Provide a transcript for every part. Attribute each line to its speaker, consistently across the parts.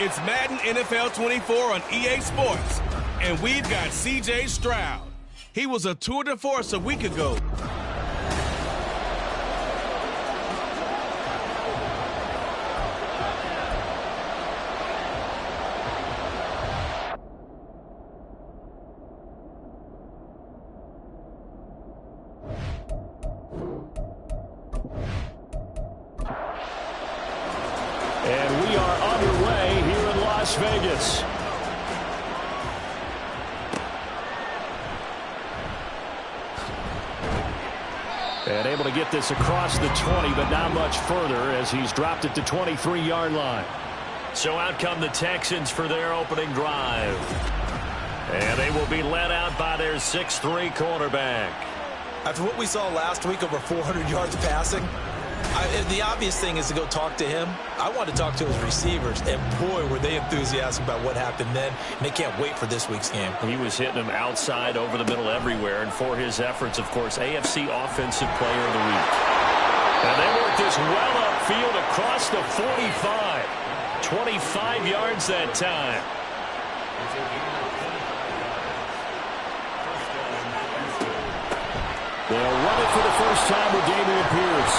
Speaker 1: It's Madden NFL 24 on EA Sports, and we've got C.J. Stroud. He was a tour de force a week ago.
Speaker 2: And we are underway here in Las Vegas. And able to get this across the 20, but not much further as he's dropped it to 23-yard line. So out come the Texans for their opening drive. And they will be led out by their 6'3" quarterback.
Speaker 3: After what we saw last week, over 400 yards passing, the obvious thing is to go talk to him. I want to talk to his receivers, and boy, were they enthusiastic about what happened then, and they can't wait for this week's game.
Speaker 2: He was hitting them outside, over the middle, everywhere, and for his efforts, of course, AFC Offensive Player of the Week. And they worked this well upfield across the 45. 25 yards that time. They'll run it for the first time with Dameon Pierce.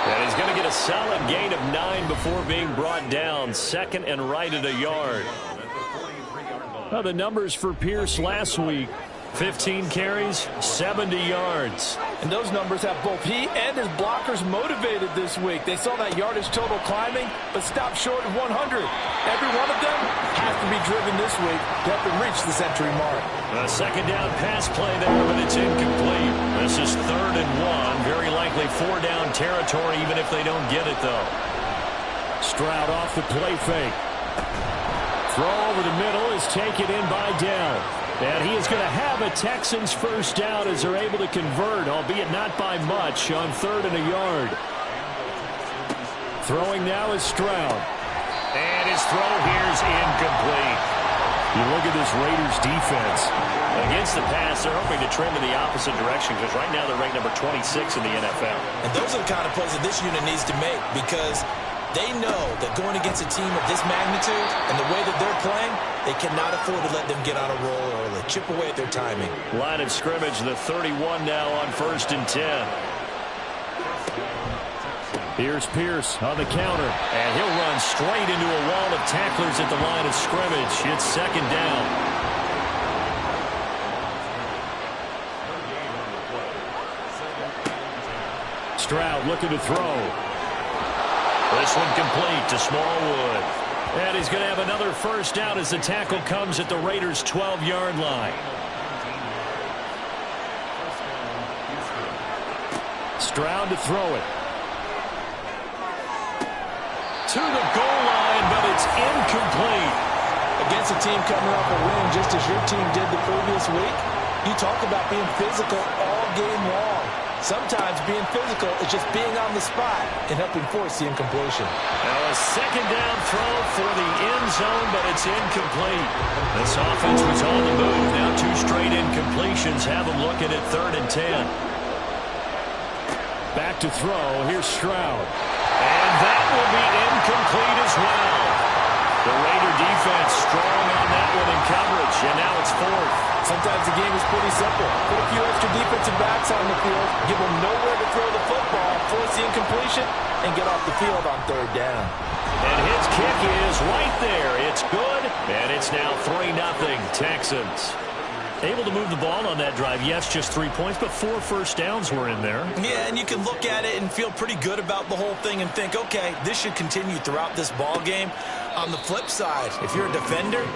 Speaker 2: And he's going to get a solid gain of 9 before being brought down. Second and right at a yard. Well, the numbers for Pierce last week, 15 carries, 70 yards.
Speaker 4: And those numbers have both he and his blockers motivated this week. They saw that yardage total climbing, but stopped short of 100. Every one of them has to be driven this week to help them reach the century mark.
Speaker 2: A second down pass play there, but it's incomplete. This is 3rd and 1. Very likely 4-down territory, even if they don't get it, though. Stroud off the play fake. Throw over the middle is taken in by Dell. And he is going to have a Texans first down as they're able to convert, albeit not by much, on 3rd and a yard. Throwing now is Stroud. And his throw here is incomplete. You look at this Raiders defense. Against the pass, they're hoping to trend in the opposite direction because right now they're ranked number 26 in the NFL.
Speaker 3: And those are the kind of plays that this unit needs to make because they know that going against a team of this magnitude and the way that they're playing, they cannot afford to let them get on a roll early. Chip away at their timing.
Speaker 2: Line of scrimmage, the 31 now on 1st and 10. Here's Pierce on the counter, and he'll run straight into a wall of tacklers at the line of scrimmage. It's 2nd down. Stroud looking to throw. This one complete to Smallwood. And he's going to have another first down as the tackle comes at the Raiders' 12-yard line. Stroud to throw it. To the goal line, but it's incomplete.
Speaker 4: Against a team coming off a win just as your team did the previous week, you talk about being physical all game long. Sometimes being physical is just being on the spot and helping force the incompletion.
Speaker 2: Now a 2nd down throw for the end zone, but it's incomplete. This offense was on the move. Now 2 straight incompletions have them looking at 3rd and 10. Back to throw. Here's Stroud. And that will be incomplete as well. The Raider defense strong on that one in coverage, and now it's 4th.
Speaker 4: Sometimes the game is pretty simple. Put a few extra defensive backs on the field, give them nowhere to throw the football, force the incompletion, and get off the field on 3rd down.
Speaker 2: And his kick is right there. It's good, and it's now 3-0 Texans. Able to move the ball on that drive. Yes, just 3 points, but 4 first downs were in there.
Speaker 3: Yeah, and you can look at it and feel pretty good about the whole thing and think, okay, this should continue throughout this ball game. On the flip side, if you're a defender,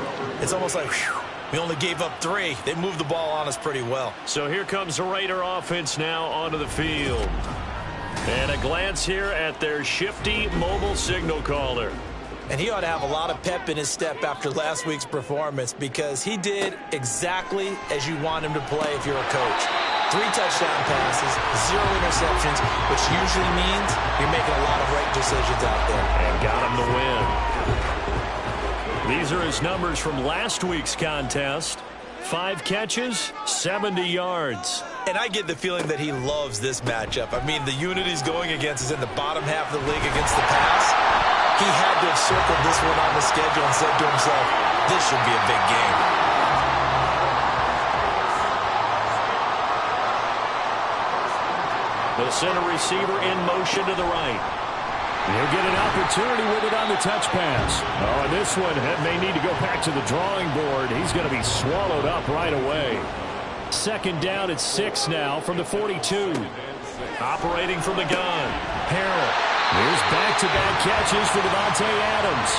Speaker 3: it's almost like, whew, we only gave up 3. They moved the ball on us pretty well.
Speaker 2: So here comes the Raider offense now onto the field. And a glance here at their shifty mobile signal caller.
Speaker 3: And he ought to have a lot of pep in his step after last week's performance because he did exactly as you want him to play if you're a coach. 3 touchdown passes, 0 interceptions, which usually means you're making a lot of right decisions out there.
Speaker 2: And got him to win. These are his numbers from last week's contest. 5 catches, 70 yards.
Speaker 3: And I get the feeling that he loves this matchup. I mean, the unit he's going against is in the bottom half of the league against the pass. He had to have circled this one on the schedule and said to himself, this should be a big game.
Speaker 2: The center receiver in motion to the right. He'll get an opportunity with it on the touch pass. Oh, and this one may need to go back to the drawing board. He's going to be swallowed up right away. Second down at 6 now from the 42. Operating from the gun. Harrell. Here's back-to-back catches for Davante Adams.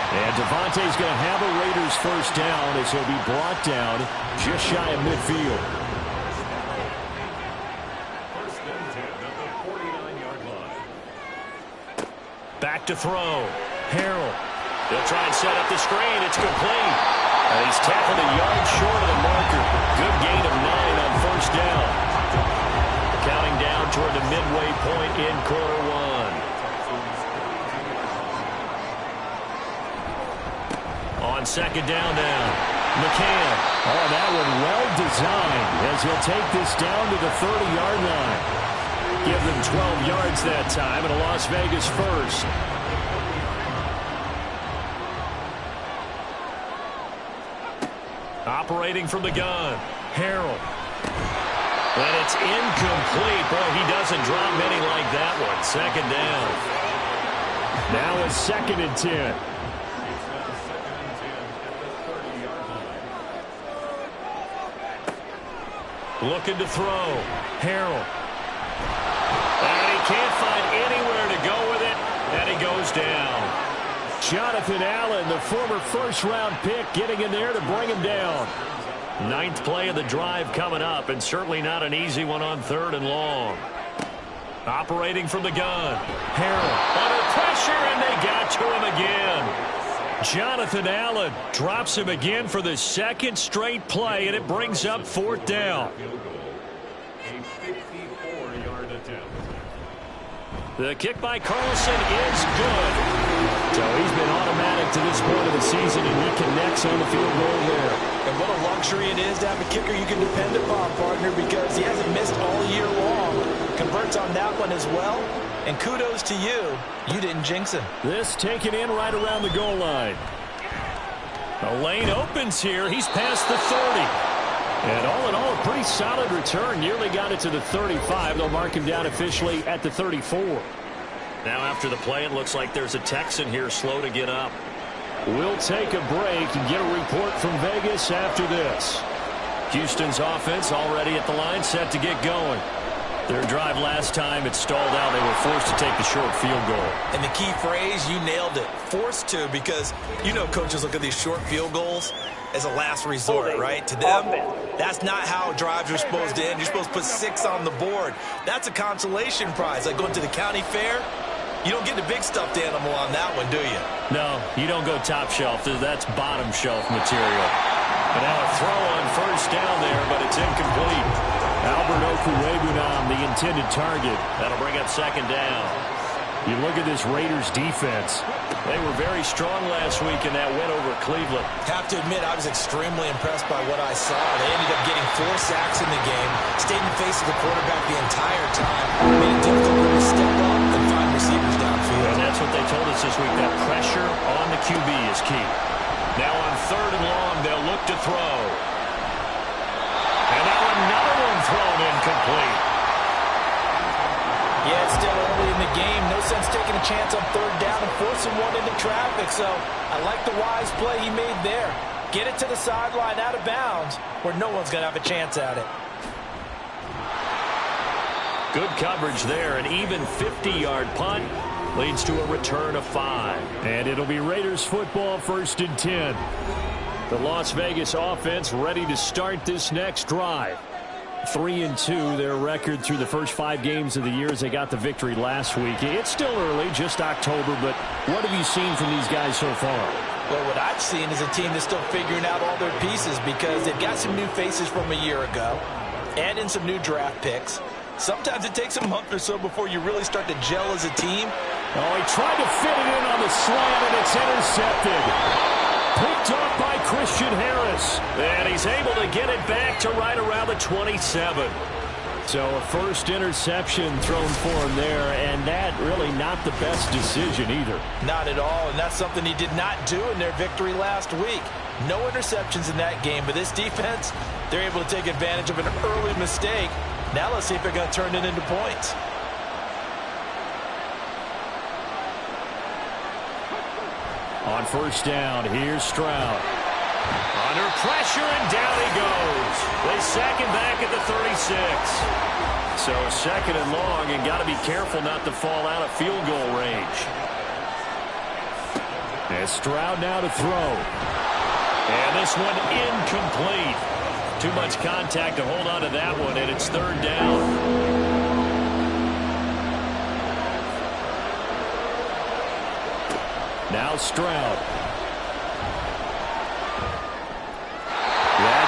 Speaker 2: And Davante's going to have a Raiders first down as he'll be brought down just shy of midfield. Back to throw. Harrell. They'll try and set up the screen. It's complete. And he's tackled a yard short of the marker. Good gain of 9 on first down. Counting down toward the midway point in quarter one. On second down now. McCann. Oh, that one well designed as he'll take this down to the 30-yard line. Give them 12 yards that time and a Las Vegas first. Operating from the gun. Harrell. And it's incomplete. Boy, he doesn't drop many like that one. Second down. Now it's 2nd and 10. Looking to throw. Harrell. And he can't find anywhere to go with it. And he goes down. Jonathan Allen, the former first-round pick, getting in there to bring him down. 9th play of the drive coming up, and certainly not an easy one on 3rd and long. Operating from the gun. Harrell under pressure, and they got to him again. Jonathan Allen drops him again for the 2nd straight play, and it brings up 4th down. The kick by Carlson is good. So he's been automatic to this point of the season, and he connects on the field goal there.
Speaker 3: And what a luxury it is to have a kicker you can depend upon, partner, because he hasn't missed all year long. Converts on that one as well. And kudos to you. You didn't jinx him.
Speaker 2: This taken in right around the goal line. The lane opens here. He's past the 30. And all in all, a pretty solid return. Nearly got it to the 35. They'll mark him down officially at the 34. Now after the play, it looks like there's a Texan here slow to get up. We'll take a break and get a report from Vegas after this. Houston's offense already at the line, set to get going. Their drive last time, it stalled out. They were forced to take the short field goal.
Speaker 3: And the key phrase, you nailed it. Forced to, because you know coaches look at these short field goals as a last resort, right? To them, that's not how drives are supposed to end. You're supposed to put 6 on the board. That's a consolation prize. Like going to the county fair, you don't get the big stuffed animal on that one, do you?
Speaker 2: No, you don't go top shelf. That's bottom shelf material. And now a throw on first down there, but it's incomplete. Albert Okwuegbunam, the intended target. That'll bring up second down. You look at this Raiders defense. They were very strong last week in that win over Cleveland.
Speaker 3: Have to admit, I was extremely impressed by what I saw. They ended up getting 4 sacks in the game, stayed in the face of the quarterback the entire time, made it difficult to step up and find receivers downfield.
Speaker 2: And that's what they told us this week, that pressure on the QB is key. Now on 3rd and long, they'll look to throw. And now another one thrown incomplete.
Speaker 4: Yeah, it's still early in the game. No sense taking a chance on 3rd down and forcing one into traffic. So I like the wise play he made there. Get it to the sideline out of bounds where no one's going to have a chance at it.
Speaker 2: Good coverage there. An even 50-yard punt leads to a return of 5. And it'll be Raiders football, 1st and 10. The Las Vegas offense ready to start this next drive. 3-2, their record through the first 5 games of the year as they got the victory last week. It's still early, just October, but what have you seen from these guys so far?
Speaker 4: Well, what I've seen is a team that's still figuring out all their pieces because they've got some new faces from a year ago and in some new draft picks. Sometimes it takes a month or so before you really start to gel as a team.
Speaker 2: Oh, he tried to fit it in on the slant, and it's intercepted. Picked off by Christian Harris. And he's able to get it back to right around the 27. So a first interception thrown for him there, and that really not the best decision either.
Speaker 4: Not at all, and that's something he did not do in their victory last week. No interceptions in that game, but this defense, they're able to take advantage of an early mistake. Now let's see if they're going to turn it into points.
Speaker 2: On first down, here's Stroud. Under pressure, and down he goes. They sack him back at the 36. So second and long, and got to be careful not to fall out of field goal range. And Stroud now to throw. And this one incomplete. Too much contact to hold on to that one, and it's third down. Now Stroud.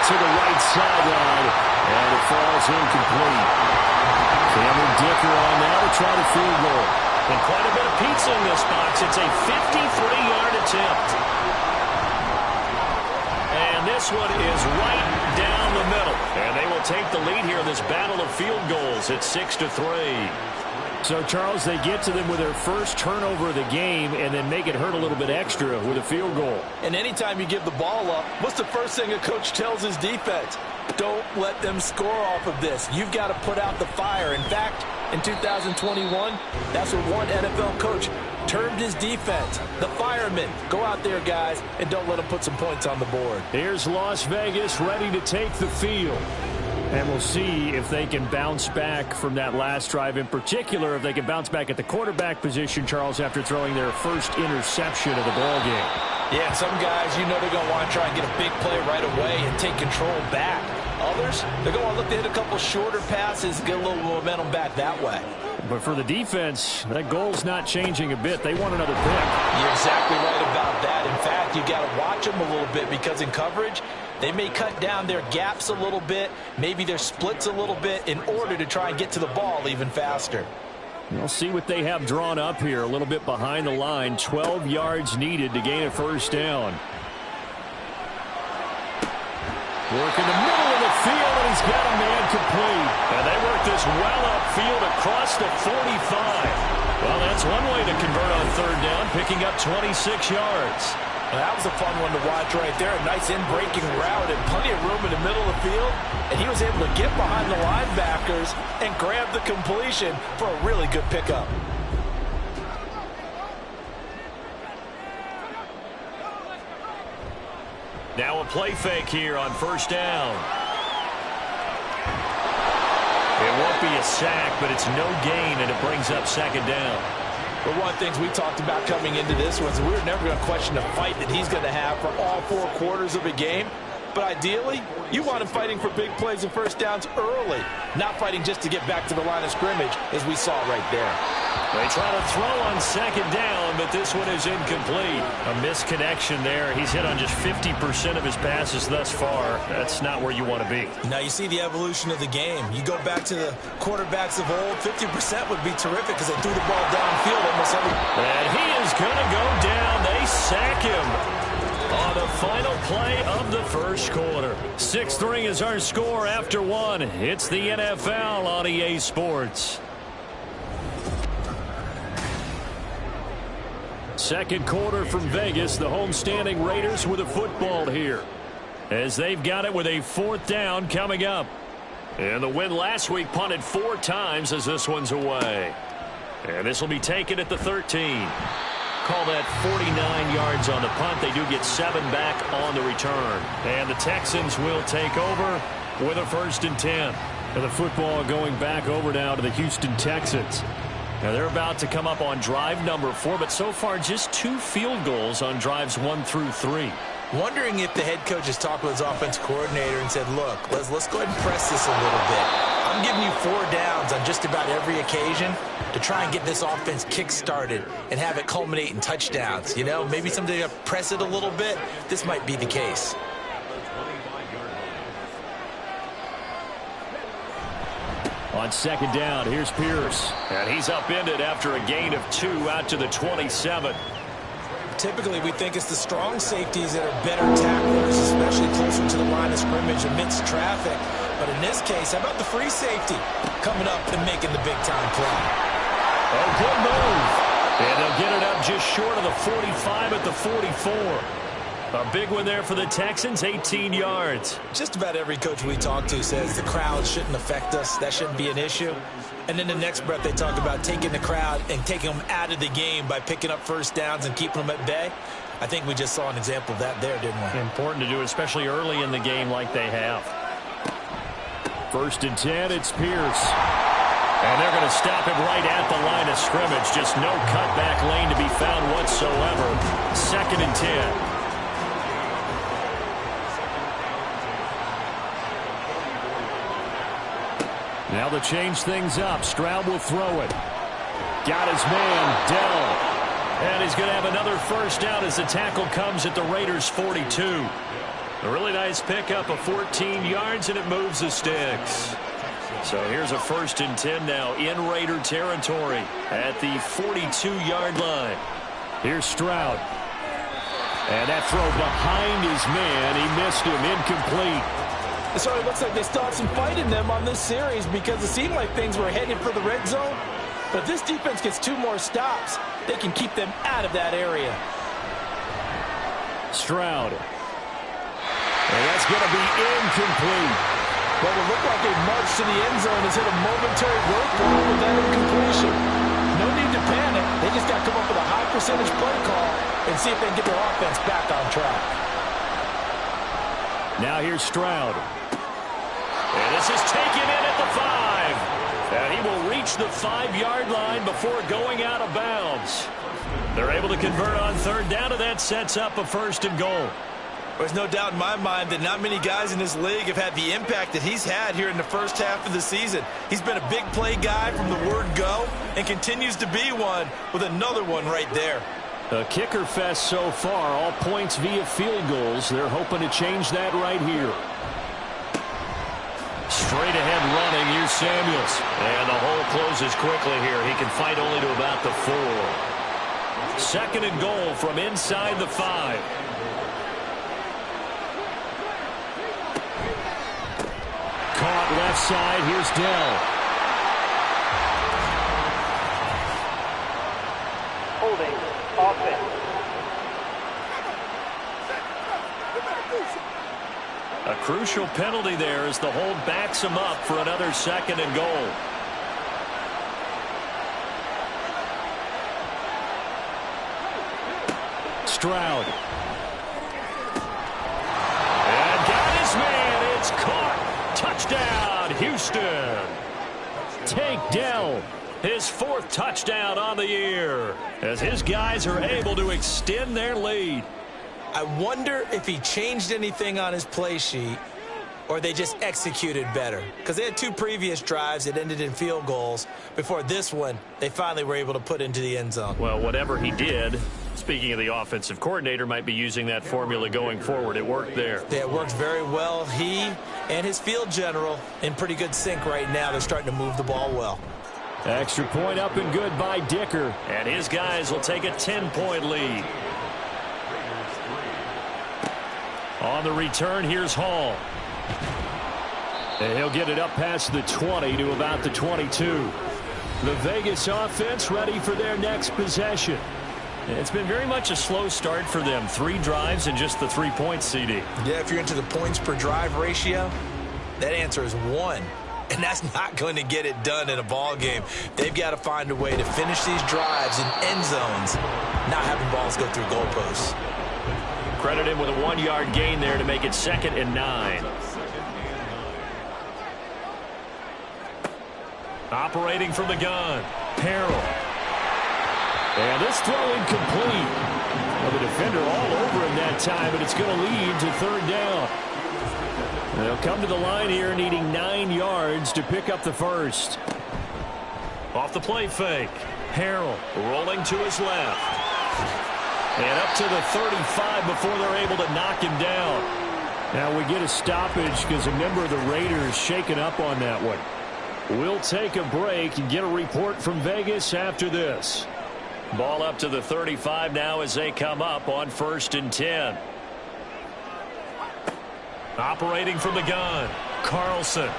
Speaker 2: To the right sideline, and it falls incomplete. Cameron Dicker on now to try the field goal. And quite a bit of pizza in this box. It's a 53-yard attempt. And this one is right down the middle. And they will take the lead here in this battle of field goals. It's 6-3. So, Charles, they get to them with their first turnover of the game and then make it hurt a little bit extra with a field goal.
Speaker 4: And anytime you give the ball up, what's the first thing a coach tells his defense? Don't let them score off of this. You've got to put out the fire. In fact, in 2021, that's what one NFL coach termed his defense. The firemen. Go out there, guys, and don't let them put some points on the board.
Speaker 2: Here's Las Vegas ready to take the field. And we'll see if they can bounce back from that last drive. In particular, if they can bounce back at the quarterback position, Charles, after throwing their first interception of the ball game.
Speaker 4: Yeah, and some guys, you know they're going to want to try and get a big play right away and take control back. Others, they're going to want to look to hit a couple shorter passes, get a little momentum back that way.
Speaker 2: But for the defense, that goal's not changing a bit. They want another pick.
Speaker 4: You're exactly right about that. In fact, you've got to watch them a little bit because in coverage, they may cut down their gaps a little bit, maybe their splits a little bit in order to try and get to the ball even faster.
Speaker 2: We'll see what they have drawn up here. A little bit behind the line. 12 yards needed to gain a first down. Work in the middle of the field, and he's got a man complete. And they work this well upfield across the 45. Well, that's one way to convert on third down, picking up 26 yards.
Speaker 4: Well, that was a fun one to watch right there. A nice in-breaking route and plenty of room in the middle of the field. And he was able to get behind the linebackers and grab the completion for a really good pickup.
Speaker 2: Now a play fake here on first down. It won't be a sack, but it's no gain, and it brings up second down.
Speaker 4: But one of the things we talked about coming into this was we were never going to question the fight that he's going to have for all 4 quarters of a game. But ideally, you want him fighting for big plays and first downs early, not fighting just to get back to the line of scrimmage, as we saw right there.
Speaker 2: They try to throw on second down, but this one is incomplete. A misconnection there. He's hit on just 50% of his passes thus far. That's not where you want to be.
Speaker 3: Now you see the evolution of the game. You go back to the quarterbacks of old, 50% would be terrific because they threw the ball downfield almost every.
Speaker 2: And he is going to go down. They sack him on the final play of the first quarter. 6-3 is our score after 1. It's the NFL on EA Sports. Second quarter from Vegas. The homestanding Raiders with a football here, as they've got it with a 4th down coming up. And the win last week punted 4 times as this one's away. And this will be taken at the 13. Call that 49 yards on the punt. They do get 7 back on the return. And the Texans will take over with a 1st and 10. And the football going back over now to the Houston Texans. Now they're about to come up on drive number 4, but so far just 2 field goals on drives 1 through 3.
Speaker 3: Wondering if the head coach has talked with his offense coordinator and said, look, let's go ahead and press this a little bit. I'm giving you 4 downs on just about every occasion to try and get this offense kick-started and have it culminate in touchdowns. You know, maybe someday to press it a little bit. This might be the case.
Speaker 2: On second down, here's Pierce. And he's upended after a gain of 2 out to the 27.
Speaker 3: Typically, we think it's the strong safeties that are better tacklers, especially closer to the line of scrimmage amidst traffic. But in this case, how about the free safety coming up and making the big-time play?
Speaker 2: Oh, good move. And they'll get it up just short of the 45 at the 44. A big one there for the Texans, 18 yards.
Speaker 3: Just about every coach we talk to says the crowd shouldn't affect us. That shouldn't be an issue. And then the next breath they talk about taking the crowd and taking them out of the game by picking up first downs and keeping them at bay. I think we just saw an example of that there, didn't we?
Speaker 2: Important to do, especially early in the game like they have. 1st and 10, it's Pierce. And they're going to stop him right at the line of scrimmage. Just no cutback lane to be found whatsoever. 2nd and 10. Now to change things up, Stroud will throw it. Got his man, Dell. And he's going to have another first down as the tackle comes at the Raiders' 42. A really nice pickup of 14 yards, and it moves the sticks. So here's a 1st and 10 now in Raider territory at the 42-yard line. Here's Stroud. And that throw behind his man. He missed him, incomplete.
Speaker 4: It sort of looks like they still have some fight in them on this series because it seemed like things were headed for the red zone. But if this defense gets 2 more stops, they can keep them out of that area.
Speaker 2: Stroud. And that's going to be incomplete.
Speaker 4: What will look like a march to the end zone has hit a momentary roadblock with that incompletion. No need to panic. They just got to come up with a high percentage play call and see if they can get their offense back on track.
Speaker 2: Now here's Stroud. And this is taken in at the 5. And he will reach the 5-yard line before going out of bounds. They're able to convert on 3rd down, and that sets up a 1st and goal.
Speaker 3: There's no doubt in my mind that not many guys in this league have had the impact that he's had here in the first half of the season. He's been a big play guy from the word go and continues to be one with another one right there.
Speaker 2: A kicker fest so far, all points via field goals. They're hoping to change that right here. Straight ahead running, here's Samuels. And the hole closes quickly here. He can fight only to about the 4. 2nd and goal from inside the 5. Caught left side, here's Dell.
Speaker 5: Holding, offense.
Speaker 2: A crucial penalty there as the hold backs him up for another 2nd and goal. Stroud. And got his man. It's caught. Touchdown, Houston. Tank Dell. His 4th touchdown on the year as his guys are able to extend their lead.
Speaker 3: I wonder if he changed anything on his play sheet or they just executed better. Because they had 2 previous drives that ended in field goals. Before this one, they finally were able to put into the end zone.
Speaker 2: Well, whatever he did, speaking of the offensive coordinator, might be using that formula going forward. It worked there.
Speaker 3: Yeah, it worked very well. He and his field general in pretty good sync right now. They're starting to move the ball well.
Speaker 2: Extra point up and good by Dicker. And his guys will take a 10-point lead. On the return, here's Hall. And he'll get it up past the 20 to about the 22. The Vegas offense ready for their next possession. It's been very much a slow start for them. 3 drives and just the 3 points, CD.
Speaker 3: Yeah, if you're into the points per drive ratio, that answer is 1. And that's not going to get it done in a ball game. They've got to find a way to finish these drives in end zones, not having balls go through goalposts.
Speaker 2: Credit him with a 1-yard gain there to make it 2nd and 9. Operating from the gun, Harrell. And this throw incomplete. Well, the defender all over him that time, but it's going to lead to 3rd down. They'll come to the line here needing 9 yards to pick up the 1st. Off the play fake. Harrell rolling to his left. And up to the 35 before they're able to knock him down. Now we get a stoppage because a member of the Raiders shaken up on that one. We'll take a break and get a report from Vegas after this. Ball up to the 35 now as they come up on 1st and 10. Operating from the gun, Carlson.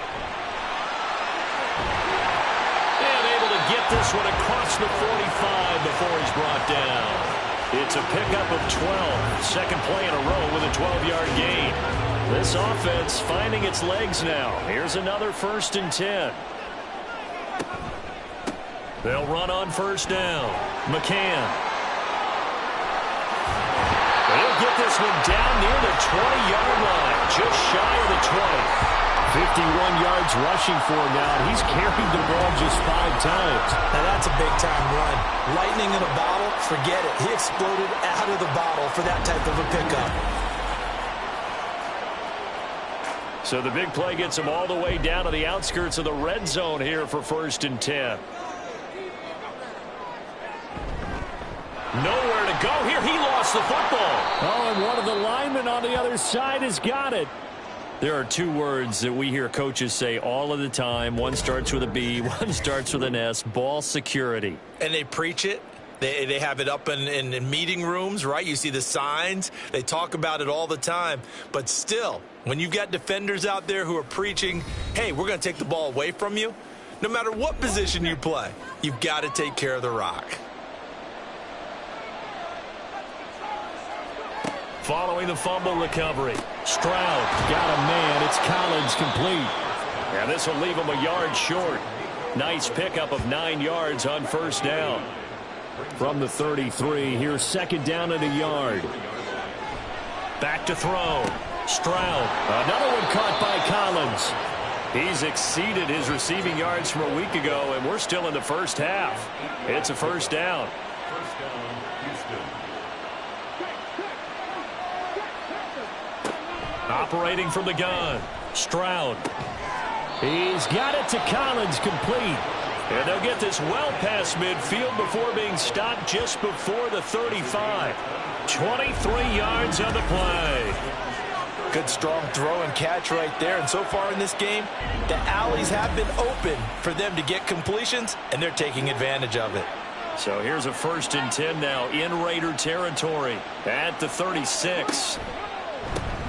Speaker 2: And able to get this one across the 45 before he's brought down. It's a pickup of 12. Second play in a row with a 12-yard gain. This offense finding its legs now. Here's another 1st and 10. They'll run on 1st down. McCann. They'll get this one down near the 20-yard line. Just shy of the 20. 51 yards rushing for him now. He's carried the ball just 5 times.
Speaker 3: Now that's a big-time run. Lightning in a bottle, forget it. He exploded out of the bottle for that type of a pickup.
Speaker 2: So the big play gets him all the way down to the outskirts of the red zone here for 1st and 10. Nowhere to go here. He lost the football.
Speaker 6: Oh, and one of the linemen on the other side has got it.
Speaker 2: There are 2 words that we hear coaches say all of the time. One starts with a B, one starts with an S. Ball security.
Speaker 3: And they preach it. They have it up in meeting rooms, right? You see the signs. They talk about it all the time. But still, when you've got defenders out there who are preaching, hey, we're going to take the ball away from you, no matter what position you play, you've got to take care of the rock.
Speaker 2: Following the fumble recovery, Stroud got a man. It's Collins complete. And this will leave him a yard short. Nice pickup of 9 yards on 1st down.
Speaker 6: From the 33, here's 2nd down and a yard.
Speaker 2: Back to throw. Stroud. Another one caught by Collins. He's exceeded his receiving yards from a week ago, and we're still in the 1st half. It's a 1st down. Operating from the gun, Stroud.
Speaker 6: He's got it to Collins, complete.
Speaker 2: And they'll get this well past midfield before being stopped just before the 35. 23 yards on the play.
Speaker 3: Good strong throw and catch right there. And so far in this game, the alleys have been open for them to get completions, and they're taking advantage of it.
Speaker 2: So here's a 1st and 10 now in Raider territory at the 36.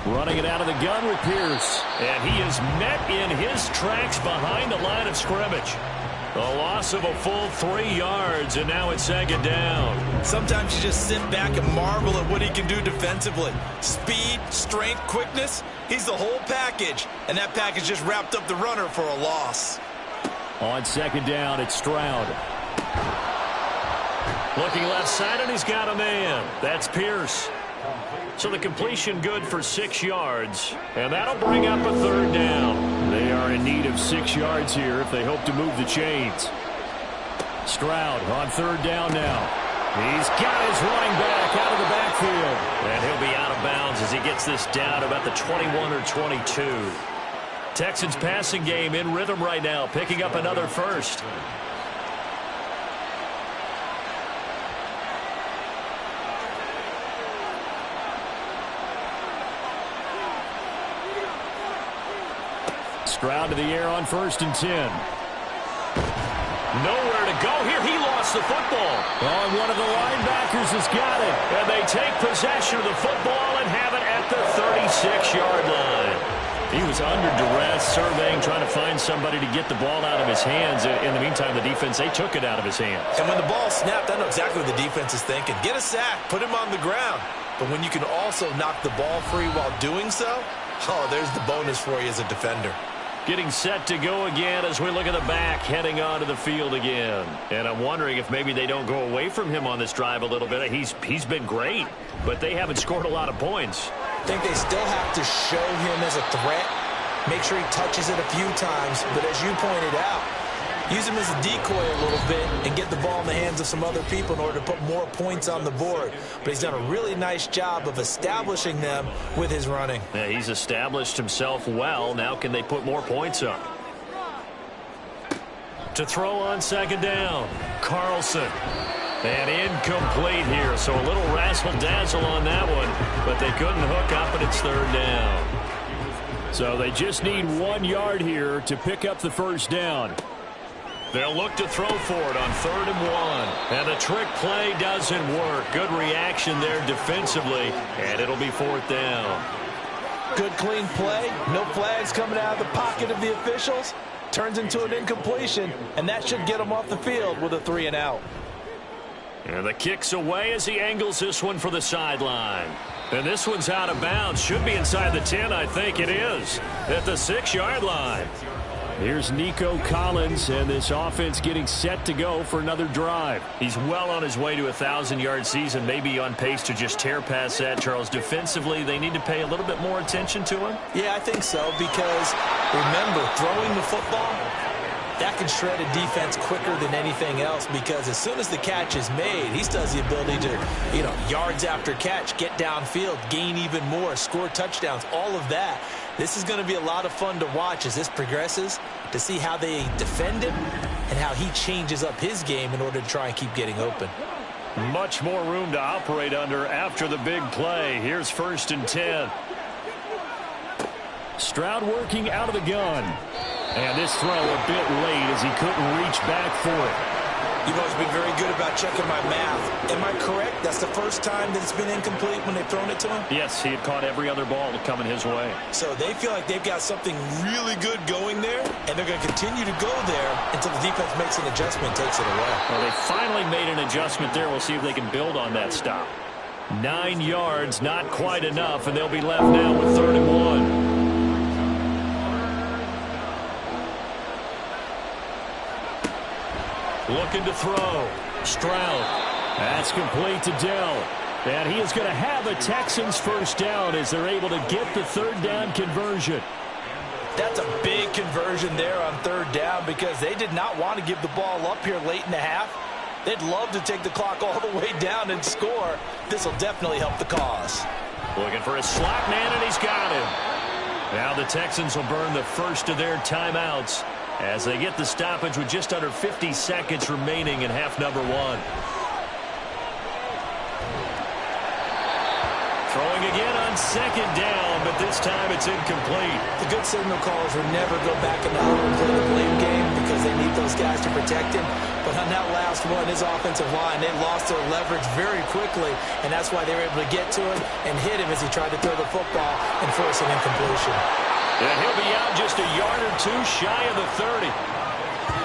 Speaker 6: Running it out of the gun with Pierce.
Speaker 2: And he is met in his tracks behind the line of scrimmage. A loss of a full 3 yards, and now it's 2nd down.
Speaker 3: Sometimes you just sit back and marvel at what he can do defensively. Speed, strength, quickness, he's the whole package. And that package just wrapped up the runner for a loss.
Speaker 6: On 2nd down, it's Stroud.
Speaker 2: Looking left side, and he's got a man. That's Pierce. So the completion good for 6 yards, and that'll bring up a 3rd down.
Speaker 6: They are in need of 6 yards here if they hope to move the chains. Stroud on 3rd down now. He's got his running back out of the backfield.
Speaker 2: And he'll be out of bounds as he gets this down about the 21 or 22. Texans passing game in rhythm right now, picking up another 1st.
Speaker 6: Stroud to the air on 1st and 10.
Speaker 2: Nowhere to go here. He lost the football.
Speaker 6: Oh, and one of the linebackers has got it.
Speaker 2: And they take possession of the football and have it at the 36-yard line. He was under duress, surveying, trying to find somebody to get the ball out of his hands. In the meantime, the defense, they took it out of his hands.
Speaker 3: And when the ball snapped, I know exactly what the defense is thinking. Get a sack, put him on the ground. But when you can also knock the ball free while doing so, oh, there's the bonus for you as a defender.
Speaker 2: Getting set to go again as we look at the back, heading onto the field again. And I'm wondering if maybe they don't go away from him on this drive a little bit. He's been great, but they haven't scored a lot of points.
Speaker 3: I think they still have to show him as a threat, make sure he touches it a few times, but as you pointed out, use him as a decoy a little bit and get the ball in the hands of some other people in order to put more points on the board. But he's done a really nice job of establishing them with his running.
Speaker 2: Yeah, he's established himself well. Now can they put more points up? To throw on 2nd down, Carlson. And incomplete here, so a little razzle-dazzle on that one, but they couldn't hook up, and it's 3rd down.
Speaker 6: So they just need 1 yard here to pick up the 1st down.
Speaker 2: They'll look to throw for it on 3rd and 1. And the trick play doesn't work. Good reaction there defensively, and it'll be 4th down.
Speaker 4: Good, clean play. No flags coming out of the pocket of the officials. Turns into an incompletion, and that should get him off the field with a 3 and out.
Speaker 2: And the kick's away as he angles this one for the sideline. And this one's out of bounds. Should be inside the 10, I think it is. At the 6-yard line.
Speaker 6: Here's Nico Collins, and this offense getting set to go for another drive.
Speaker 2: He's well on his way to a 1,000-yard season, maybe on pace to just tear past that, Charles. Defensively, they need to pay a little bit more attention to him.
Speaker 3: Yeah, I think so, because remember, throwing the football, that can shred a defense quicker than anything else, because as soon as the catch is made, he still has the ability to, yards after catch, get downfield, gain even more, score touchdowns, all of that. This is going to be a lot of fun to watch as this progresses, to see how they defend him and how he changes up his game in order to try and keep getting open.
Speaker 2: Much more room to operate under after the big play. Here's 1st and 10.
Speaker 6: Stroud working out of the gun. And this throw a bit late as he couldn't reach back for it.
Speaker 3: You've always been very good about checking my math. Am I correct? That's the first time that it's been incomplete when they've thrown it to him?
Speaker 2: Yes, he had caught every other ball coming his way.
Speaker 3: So they feel like they've got something really good going there, and they're going to continue to go there until the defense makes an adjustment, takes it away.
Speaker 2: Well, they finally made an adjustment there. We'll see if they can build on that stop. 9 yards, not quite enough, and they'll be left now with 3rd and 1. Looking to throw. Stroud.
Speaker 6: That's complete to Dell. And he is going to have a Texans first down as they're able to get the 3rd down conversion.
Speaker 4: That's a big conversion there on 3rd down because they did not want to give the ball up here late in the half. They'd love to take the clock all the way down and score. This will definitely help the cause.
Speaker 2: Looking for a slot man, and he's got him. Now the Texans will burn the first of their timeouts as they get the stoppage with just under 50 seconds remaining in half number 1. Throwing again on 2nd down, but this time it's incomplete.
Speaker 3: The good signal callers will never go back in the huddle and play the blame game because they need those guys to protect him. But on that last one, his offensive line, they lost their leverage very quickly, and that's why they were able to get to him and hit him as he tried to throw the football and force an incompletion.
Speaker 2: And he'll be out just a yard or 2 shy of the 30.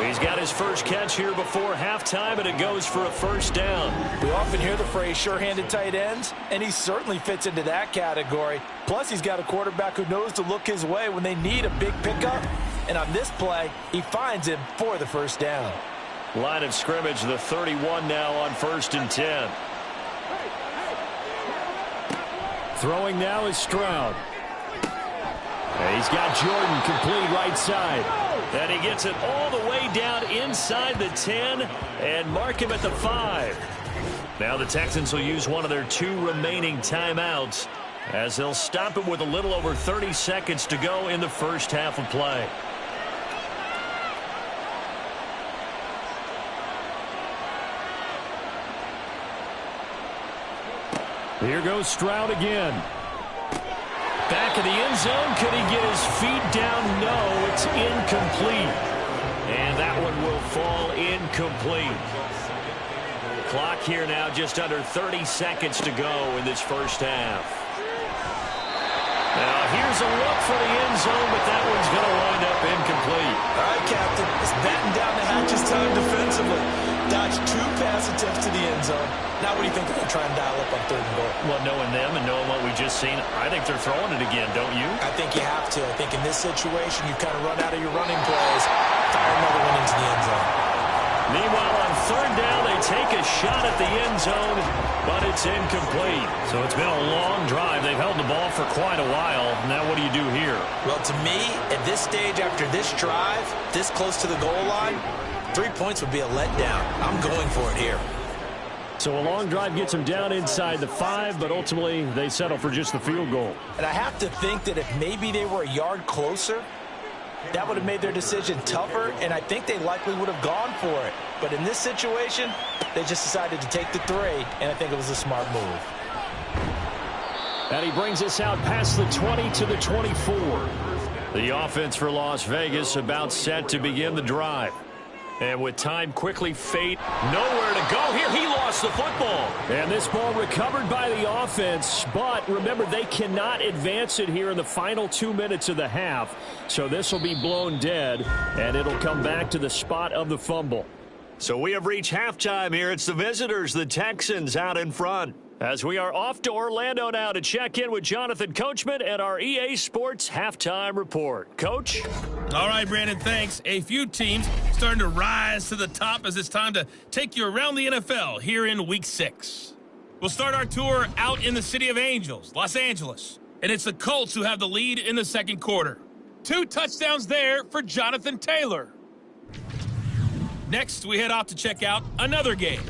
Speaker 2: He's got his first catch here before halftime, and it goes for a first down.
Speaker 4: We often hear the phrase sure-handed tight ends, and he certainly fits into that category. Plus, he's got a quarterback who knows to look his way when they need a big pickup. And on this play, he finds him for the first down.
Speaker 2: Line of scrimmage, the 31 now on 1st and 10.
Speaker 6: Throwing now is Stroud. And he's got Jordan complete right side.
Speaker 2: And he gets it all the way down inside the 10 and mark him at the 5. Now the Texans will use one of their 2 remaining timeouts as they'll stop it with a little over 30 seconds to go in the first half of play.
Speaker 6: Here goes Stroud again.
Speaker 2: Back of the end zone. Could he get his feet down? No, it's incomplete. And that one will fall incomplete. Clock here now just under 30 seconds to go in this first half. Now here's a look for the end zone, but that one's going to wind up incomplete.
Speaker 3: All right, Captain. It's batten down the hatches time defensively. Dodged 2 pass attempts to the end zone. Now what do you think they're going to try and dial up on 3rd and goal?
Speaker 2: Well, knowing them and knowing what we just seen, I think they're throwing it again, don't you?
Speaker 3: I think you have to. I think in this situation, you kind of run out of your running plays, fire another one into the end zone.
Speaker 2: Meanwhile, on 3rd down, they take a shot at the end zone, but it's incomplete. So it's been a long drive. They've held the ball for quite a while. Now what do you do here?
Speaker 3: Well, to me, at this stage, after this drive, this close to the goal line, 3 points would be a letdown. I'm going for it here.
Speaker 6: So a long drive gets them down inside the 5, but ultimately they settle for just the field goal.
Speaker 4: And I have to think that if maybe they were a yard closer, that would have made their decision tougher, and I think they likely would have gone for it. But in this situation, they just decided to take the 3, and I think it was a smart move.
Speaker 6: And he brings us out past the 20 to the 24.
Speaker 2: The offense for Las Vegas about set to begin the drive. And with time quickly fade, nowhere to go here. He lost the football.
Speaker 6: And this ball recovered by the offense, but remember, they cannot advance it here in the final 2 minutes of the half. So this will be blown dead, and it'll come back to the spot of the fumble.
Speaker 2: So we have reached halftime here. It's the visitors, the Texans, out in front. As we are off to Orlando now to check in with Jonathan Coachman and our EA Sports Halftime Report. Coach?
Speaker 1: All right, Brandon, thanks. A few teams starting to rise to the top as it's time to take you around the NFL here in Week 6. We'll start our tour out in the City of Angels, Los Angeles. And it's the Colts who have the lead in the second quarter. 2 touchdowns there for Jonathan Taylor. Next, we head off to check out another game.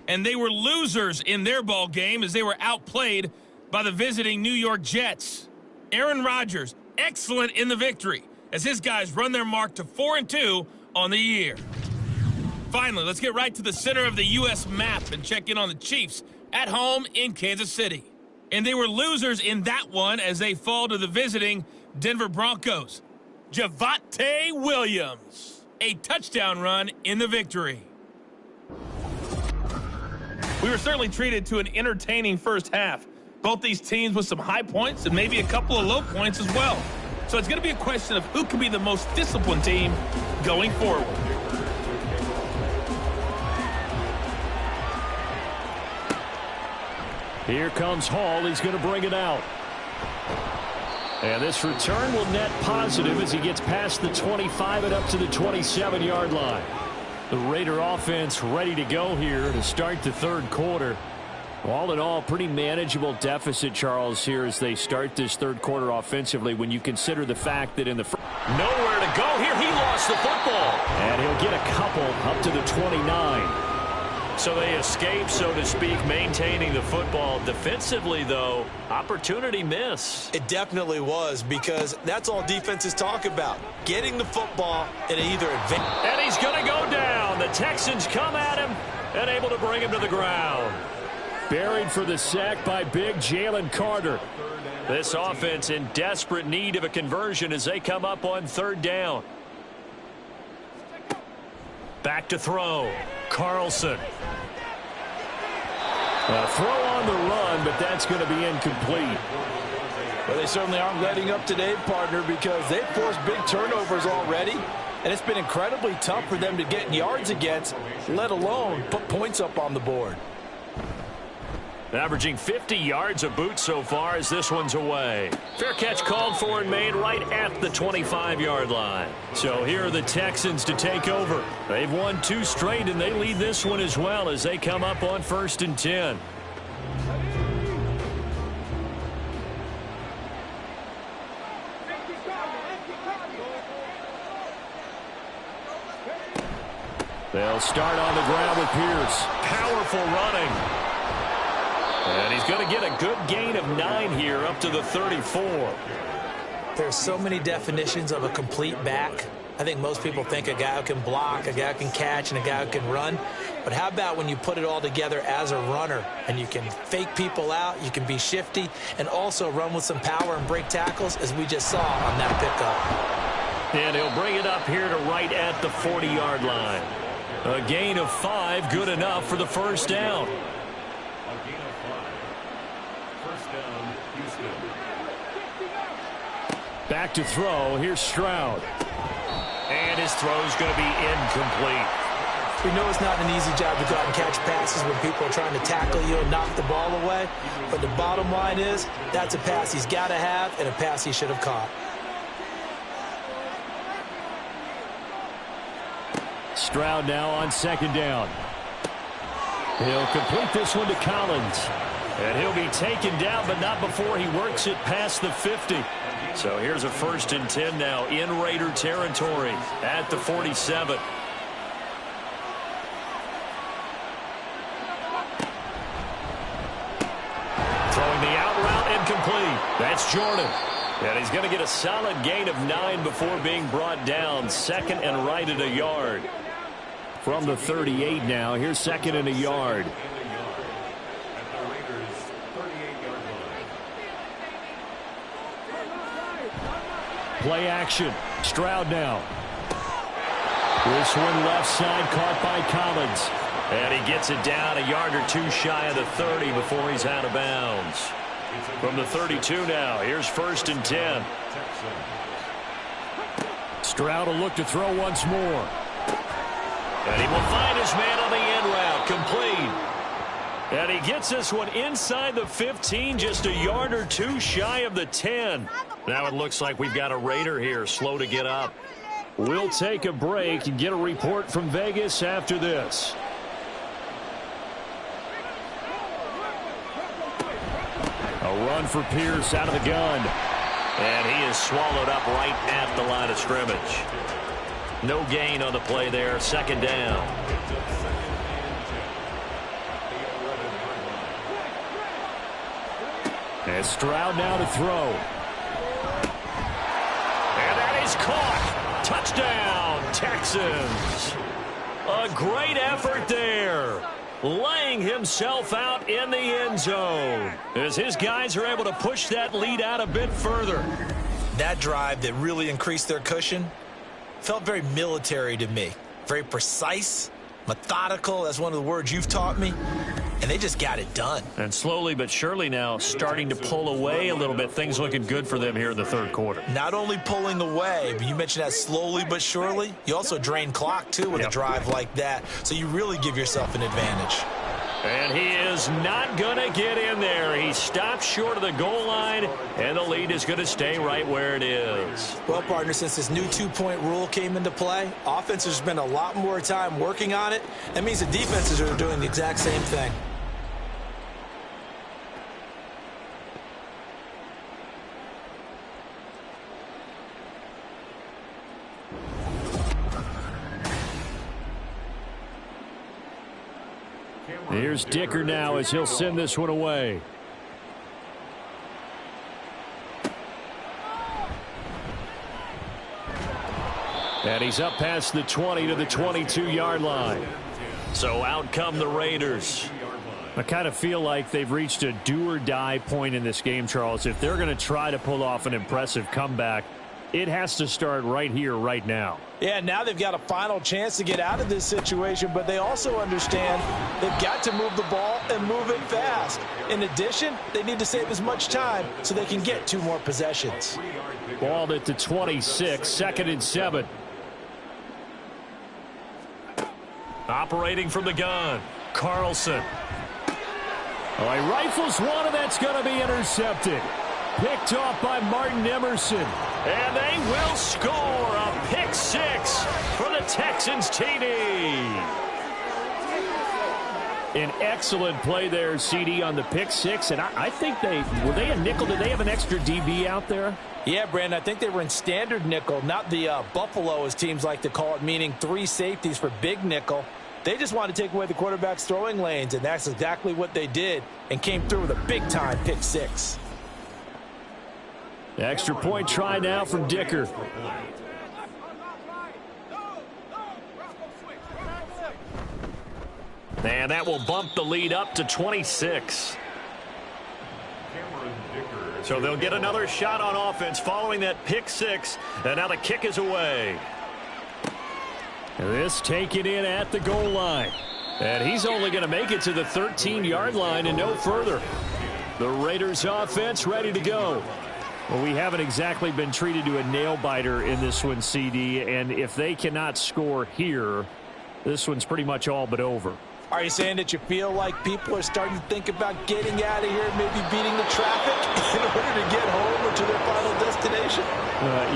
Speaker 1: And they were losers in their ball game as they were outplayed by the visiting New York Jets. Aaron Rodgers, excellent in the victory as his guys run their mark to 4-2 on the year. Finally, let's get right to the center of the U.S. map and check in on the Chiefs at home in Kansas City. And they were losers in that one as they fall to the visiting Denver Broncos. Javonte Williams, a touchdown run in the victory. We were certainly treated to an entertaining first half. Both these teams with some high points and maybe a couple of low points as well. So it's going to be a question of who can be the most disciplined team going forward.
Speaker 6: Here comes Hall. He's going to bring it out. And this return will net positive as he gets past the 25 and up to the 27-yard line. The Raider offense ready to go here to start the third quarter. All in all, pretty manageable deficit, Charles, here as they start this third quarter offensively when you consider the fact that in the first...
Speaker 2: Nowhere to go here. He lost the football.
Speaker 6: And he'll get a couple up to the 29.
Speaker 2: So they escape, so to speak, maintaining the football. Defensively, though, opportunity miss.
Speaker 3: It definitely was, because that's all defenses talk about. Getting the football and either advance.
Speaker 2: And he's going to go down. The Texans come at him and able to bring him to the ground.
Speaker 6: Buried for the sack by big Jalen Carter.
Speaker 2: This offense in desperate need of a conversion as they come up on third down. Back to throw. Carlson.
Speaker 6: A throw on the run, but that's going to be incomplete.
Speaker 4: Well, they certainly aren't letting up today, partner, because they've forced big turnovers already, and it's been incredibly tough for them to get yards against, let alone put points up on the board.
Speaker 2: Averaging 50 yards a boot so far as this one's away. Fair catch called for and made right at the 25-yard line. So here are the Texans to take over. They've won 2 straight, and they lead this one as well as they come up on 1st and 10.
Speaker 6: They'll start on the ground with Pierce.
Speaker 2: Powerful running. And he's going to get a good gain of 9 here up to the 34.
Speaker 3: There's so many definitions of a complete back. I think most people think a guy who can block, a guy who can catch, and a guy who can run. But how about when you put it all together as a runner and you can fake people out, you can be shifty, and also run with some power and break tackles, as we just saw on that pickup.
Speaker 2: And he'll bring it up here to right at the 40-yard line. A gain of 5, good enough for the first down.
Speaker 6: Back to throw. Here's Stroud.
Speaker 2: And his throw's going to be incomplete.
Speaker 3: We know it's not an easy job to go out and catch passes when people are trying to tackle you and knock the ball away. But the bottom line is, that's a pass he's got to have and a pass he should have caught.
Speaker 6: Stroud now on 2nd down. He'll complete this one to Collins.
Speaker 2: And he'll be taken down, but not before he works it past the 50. So here's a 1st and 10 now in Raider territory at the 47. Throwing the out route incomplete. That's Jordan. And he's going to get a solid gain of 9 before being brought down. 2nd and right at a yard.
Speaker 6: From the 38 now, here's 2nd and a yard. Play action. Stroud now. This one left side caught by Collins.
Speaker 2: And he gets it down a yard or two shy of the 30 before he's out of bounds. From the 32 now, here's 1st and 10.
Speaker 6: Stroud will look to throw once more.
Speaker 2: And he will find his man on the end route, complete. And he gets this one inside the 15, just a yard or two shy of the 10. Now it looks like we've got a Raider here, slow to get up.
Speaker 6: We'll take a break and get a report from Vegas after this. A run for Pierce out of the gun.
Speaker 2: And he is swallowed up right at the line of scrimmage. No gain on the play there, 2nd down.
Speaker 6: And Stroud now to throw.
Speaker 2: And that is caught. Touchdown, Texans. A great effort there. Laying himself out in the end zone as his guys are able to push that lead out a bit further.
Speaker 3: That drive that really increased their cushion felt very military to me. Very precise, methodical. That's one of the words you've taught me. And they just got it done.
Speaker 2: And slowly but surely now starting to pull away a little bit. Things looking good for them here in the 3rd quarter.
Speaker 3: Not only pulling away, but you mentioned that slowly but surely. You also drain clock, too, with a drive like that. So you really give yourself an advantage.
Speaker 2: And he is not going to get in there. He stops short of the goal line, and the lead is going to stay right where it is.
Speaker 3: Well, partner, since this new 2-point rule came into play, offenses spend a lot more time working on it. That means the defenses are doing the exact same thing.
Speaker 6: Here's Dicker now as he'll send this one away. And he's up past the 20 to the 22-yard line.
Speaker 2: So out come the Raiders.
Speaker 6: I kind of feel like they've reached a do-or-die point in this game, Charles. If they're going to try to pull off an impressive comeback, it has to start right here, right now.
Speaker 4: Yeah, now they've got a final chance to get out of this situation, but they also understand they've got to move the ball and move it fast. In addition, they need to save as much time so they can get 2 more possessions.
Speaker 6: Balled at the 26, 2nd and 7.
Speaker 2: Operating from the gun, Carlson.
Speaker 6: All right, rifles one, and that's going to be intercepted. Picked off by Martin Emerson.
Speaker 2: And they will score a pick 6 for the Texans TD.
Speaker 6: An excellent play there, CD, on the pick 6. And I think were they a nickel? Did they have an extra DB out there?
Speaker 4: Yeah, Brandon, I think they were in standard nickel, not the Buffalo, as teams like to call it, meaning 3 safeties for big nickel. They just wanted to take away the quarterback's throwing lanes, and that's exactly what they did and came through with a big-time pick 6.
Speaker 6: Extra point try now from Dicker.
Speaker 2: And that will bump the lead up to 26. So they'll get another shot on offense following that pick 6. And now the kick is away.
Speaker 6: This taken in at the goal line. And he's only going to make it to the 13-yard line and no further. The Raiders offense ready to go. Well, we haven't exactly been treated to a nail-biter in this one, CD, and if they cannot score here, this one's pretty much all but over.
Speaker 4: Are you saying that you feel like people are starting to think about getting out of here, maybe beating the traffic in order to get home or to their final destination?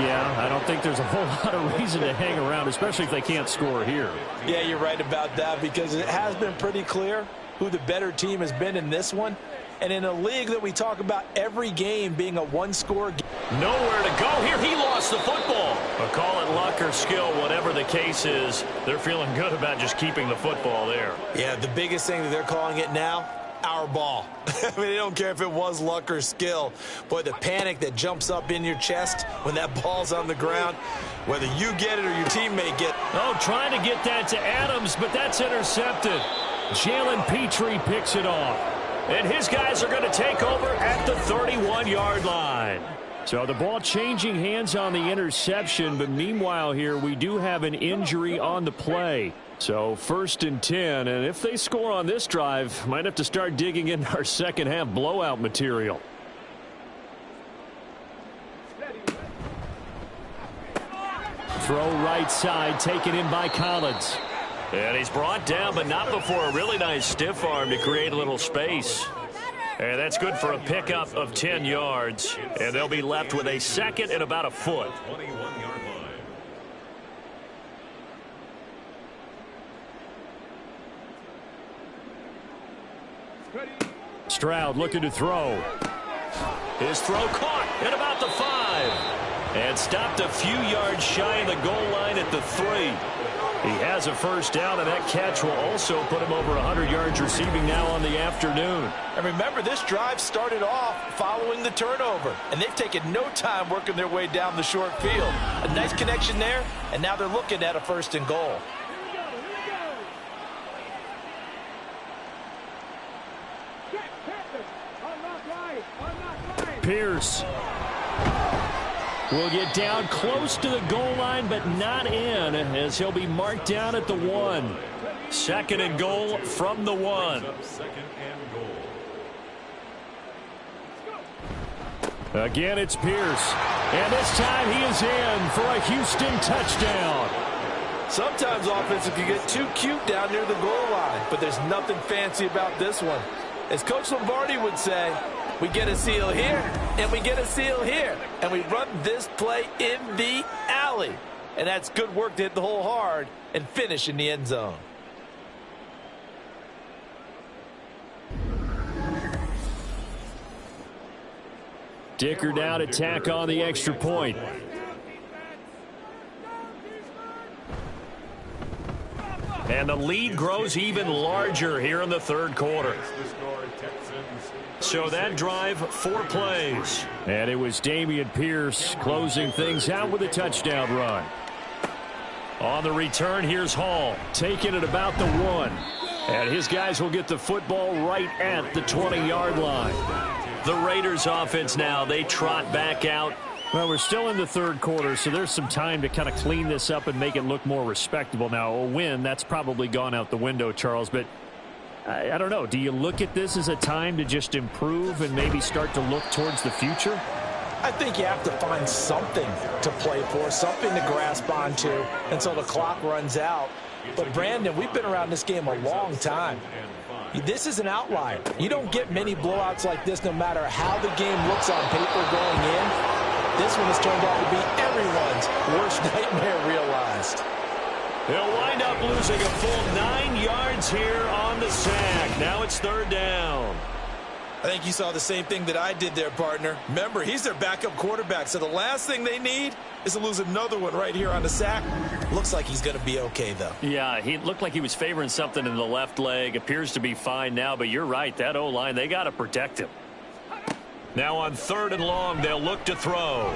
Speaker 6: Yeah, I don't think there's a whole lot of reason to hang around, especially if they can't score here.
Speaker 4: Yeah, you're right about that, because it has been pretty clear who the better team has been in this one. And in a league that we talk about every game being a one-score game.
Speaker 2: Nowhere to go here. He lost the football. But call it luck or skill, whatever the case is, they're feeling good about just keeping the football there.
Speaker 3: Yeah, the biggest thing that they're calling it now, our ball. I mean, they don't care if it was luck or skill. Boy, the panic that jumps up in your chest when that ball's on the ground, whether you get it or your teammate get it.
Speaker 6: Oh, trying to get that to Adams, but that's intercepted. Jalen Petrie picks it off.
Speaker 2: And his guys are going to take over at the 31-yard line.
Speaker 6: So the ball changing hands on the interception, but meanwhile here we do have an injury on the play. So 1st and 10, and if they score on this drive, might have to start digging in our second half blowout material. Throw right side, taken in by Collins.
Speaker 2: And he's brought down, but not before a really nice stiff arm to create a little space. And that's good for a pickup of 10 yards. And they'll be left with a 2nd and about a foot.
Speaker 6: Stroud looking to throw.
Speaker 2: His throw caught at about the 5. And stopped a few yards shy of the goal line at the 3.
Speaker 6: He has a first down, and that catch will also put him over 100 yards receiving now on the afternoon.
Speaker 4: And remember, this drive started off following the turnover, and they've taken no time working their way down the short field. A nice connection there, and now they're looking at a 1st and goal.
Speaker 6: Pierce will get down close to the goal line, but not in, as he'll be marked down at the 1.
Speaker 2: 2nd and goal from the 1.
Speaker 6: Again, it's Pierce. And this time he is in for a Houston touchdown.
Speaker 4: Sometimes offensive can get too cute down near the goal line, but there's nothing fancy about this one. As Coach Lombardi would say, we get a seal here, and we get a seal here. And we run this play in the alley. And that's good work to hit the hole hard and finish in the end zone.
Speaker 6: Dicker down to tack on the extra point.
Speaker 2: And the lead grows even larger here in the 3rd quarter. So that drive, 4 plays.
Speaker 6: And it was Dameon Pierce closing things out with a touchdown run.
Speaker 2: On the return, here's Hall.
Speaker 6: Taking it about the 1. And his guys will get the football right at the 20-yard line.
Speaker 2: The Raiders offense now, they trot back out.
Speaker 6: Well, we're still in the 3rd quarter, so there's some time to kind of clean this up and make it look more respectable. Now, a win, that's probably gone out the window, Charles, but I don't know. Do you look at this as a time to just improve and maybe start to look towards the future?
Speaker 4: I think you have to find something to play for, something to grasp onto until the clock runs out. But, Brandon, we've been around this game a long time. This is an outlier. You don't get many blowouts like this no matter how the game looks on paper going in. This one has turned out to be everyone's worst nightmare realized.
Speaker 2: They'll wind up losing a full 9 yards here on the sack. Now it's 3rd down.
Speaker 3: I think you saw the same thing that I did there, partner. Remember, he's their backup quarterback, so the last thing they need is to lose another one right here on the sack. Looks like he's going to be okay, though.
Speaker 2: Yeah, he looked like he was favoring something in the left leg. Appears to be fine now, but you're right. That O-line, they got to protect him. Now on 3rd and long, they'll look to throw.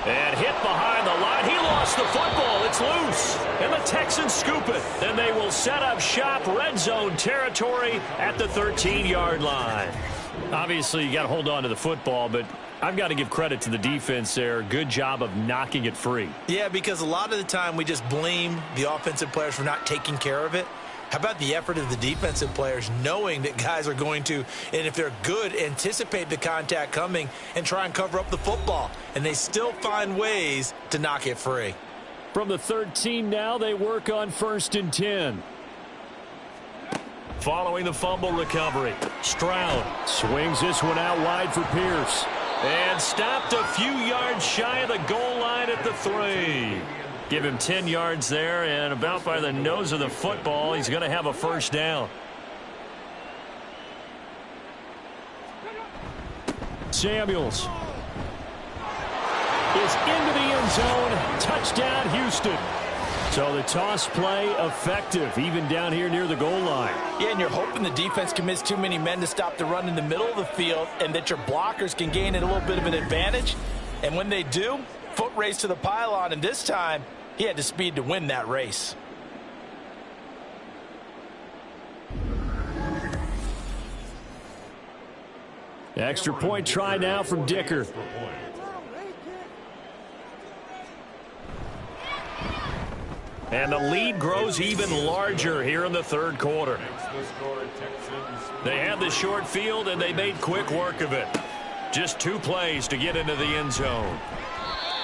Speaker 2: And hit behind the line. He lost the football. It's loose. And the Texans scoop it. Then they will set up shop, red zone territory at the 13-yard line.
Speaker 6: Obviously, you got to hold on to the football, but I've got to give credit to the defense there. Good job of knocking it free.
Speaker 3: Yeah, because a lot of the time we just blame the offensive players for not taking care of it. How about the effort of the defensive players knowing that guys are going to, and if they're good, anticipate the contact coming and try and cover up the football. And they still find ways to knock it free.
Speaker 6: From the 13 now, they work on 1st and 10.
Speaker 2: Following the fumble recovery, Stroud
Speaker 6: swings this one out wide for Pierce.
Speaker 2: And stopped a few yards shy of the goal line at the 3. Give him 10 yards there, and about by the nose of the football, he's going to have a first down.
Speaker 6: Samuels is into the end zone. Touchdown, Houston. So the toss play effective, even down here near the goal line.
Speaker 4: Yeah, and you're hoping the defense commits too many men to stop the run in the middle of the field and that your blockers can gain a little bit of an advantage. And when they do, foot race to the pylon, and this time he had the speed to win that race.
Speaker 6: Extra point try now from Dicker.
Speaker 2: And the lead grows even larger here in the third quarter. They had the short field, and they made quick work of it. Just 2 plays to get into the end zone.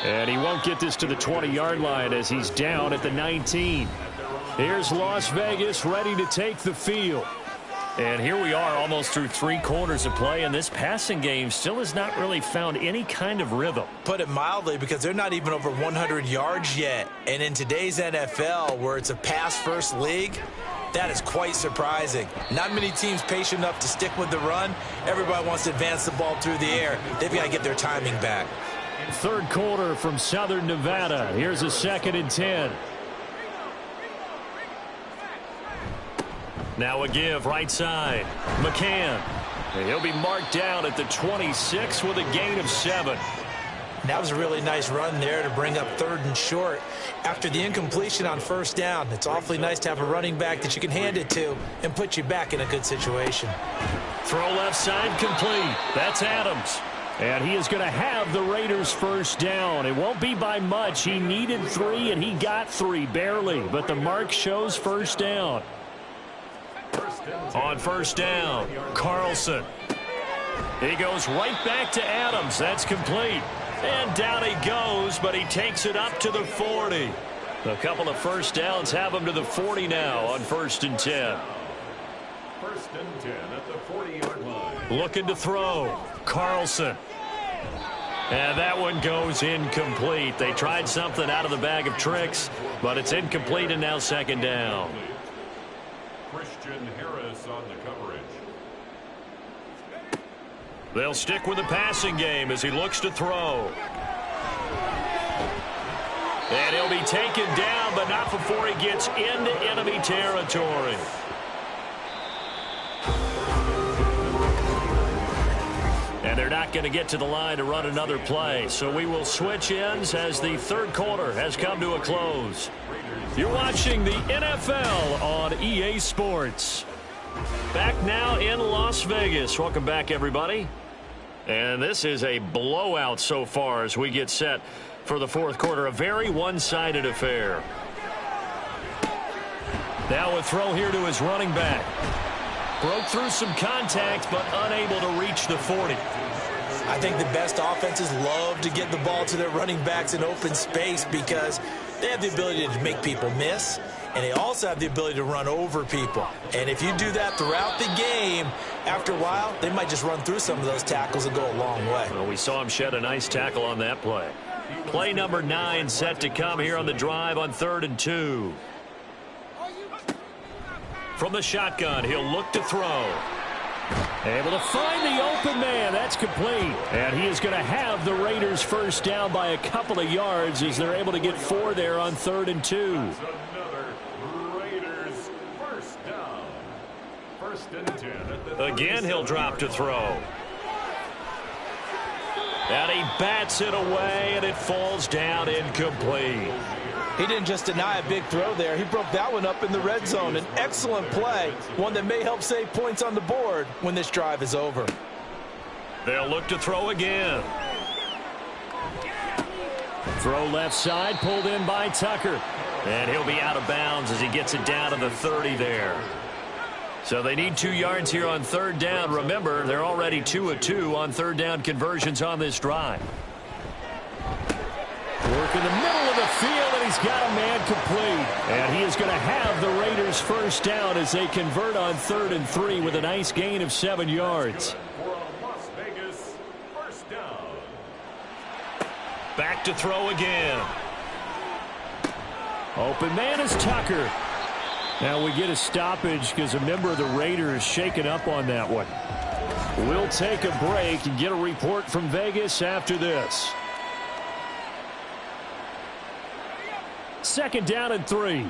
Speaker 6: And he won't get this to the 20-yard line as he's down at the 19. Here's Las Vegas ready to take the field.
Speaker 2: And here we are almost through 3 quarters of play, and this passing game still has not really found any kind of rhythm.
Speaker 3: Put it mildly, because they're not even over 100 yards yet. And in today's NFL, where it's a pass-first league, that is quite surprising. Not many teams patient enough to stick with the run. Everybody wants to advance the ball through the air. They've got to get their timing back.
Speaker 6: Third quarter from Southern Nevada. Here's a 2nd and 10.
Speaker 2: Now a give right side. McCann. And he'll be marked down at the 26 with a gain of 7.
Speaker 3: That was a really nice run there to bring up 3rd and short. After the incompletion on 1st down, it's awfully nice to have a running back that you can hand it to and put you back in a good situation.
Speaker 2: Throw left side complete. That's Adams.
Speaker 6: And he is going to have the Raiders first down. It won't be by much. He needed 3, and he got 3, barely. But the mark shows first down.
Speaker 2: On first down, Carlson. He goes right back to Adams. That's complete. And down he goes, but he takes it up to the 40. A couple of first downs have him to the 40 now on 1st and 10.
Speaker 7: 1st and 10 at the 40-yard line.
Speaker 2: Looking to throw. Carlson. And that one goes incomplete. They tried something out of the bag of tricks, but it's incomplete, and now 2nd down.
Speaker 7: Christian Harris on the coverage.
Speaker 2: They'll stick with the passing game as he looks to throw. And he'll be taken down, but not before he gets into enemy territory. And they're not going to get to the line to run another play. So we will switch ends as the third quarter has come to a close. You're watching the NFL on EA Sports. Back now in Las Vegas. Welcome back, everybody. And this is a blowout so far as we get set for the fourth quarter. A very one-sided affair. Now a throw here to his running back. Broke through some contact, but unable to reach the 40.
Speaker 3: I think the best offenses love to get the ball to their running backs in open space because they have the ability to make people miss, and they also have the ability to run over people. And if you do that throughout the game, after a while, they might just run through some of those tackles and go a long way.
Speaker 2: Well, we saw him shed a nice tackle on that play. Play number 9 set to come here on the drive on 3rd and 2. From the shotgun, he'll look to throw. Able to find the open man. That's complete. And he is going to have the Raiders first down by a couple of yards as they're able to get 4 there on 3rd and 2.
Speaker 7: Another Raiders first down. 1st and 10 at the
Speaker 2: Again, he'll drop to throw. And he bats it away, and it falls down incomplete.
Speaker 4: He didn't just deny a big throw there. He broke that one up in the red zone. An excellent play, one that may help save points on the board when this drive is over.
Speaker 2: They'll look to throw again.
Speaker 6: Throw left side, pulled in by Tucker.
Speaker 2: And he'll be out of bounds as he gets it down to the 30 there. So they need 2 yards here on 3rd down. Remember, they're already 2 of 2 on 3rd down conversions on this drive.
Speaker 6: Work in the middle of the field, and he's got a man complete. And he is going to have the Raiders first down as they convert on 3rd and 3 with a nice gain of 7 yards.
Speaker 7: For a Las Vegas first down.
Speaker 2: Back to throw again.
Speaker 6: Open man is Tucker. Now we get a stoppage because a member of the Raiders shaken up on that one. We'll take a break and get a report from Vegas after this. 2nd down and 3.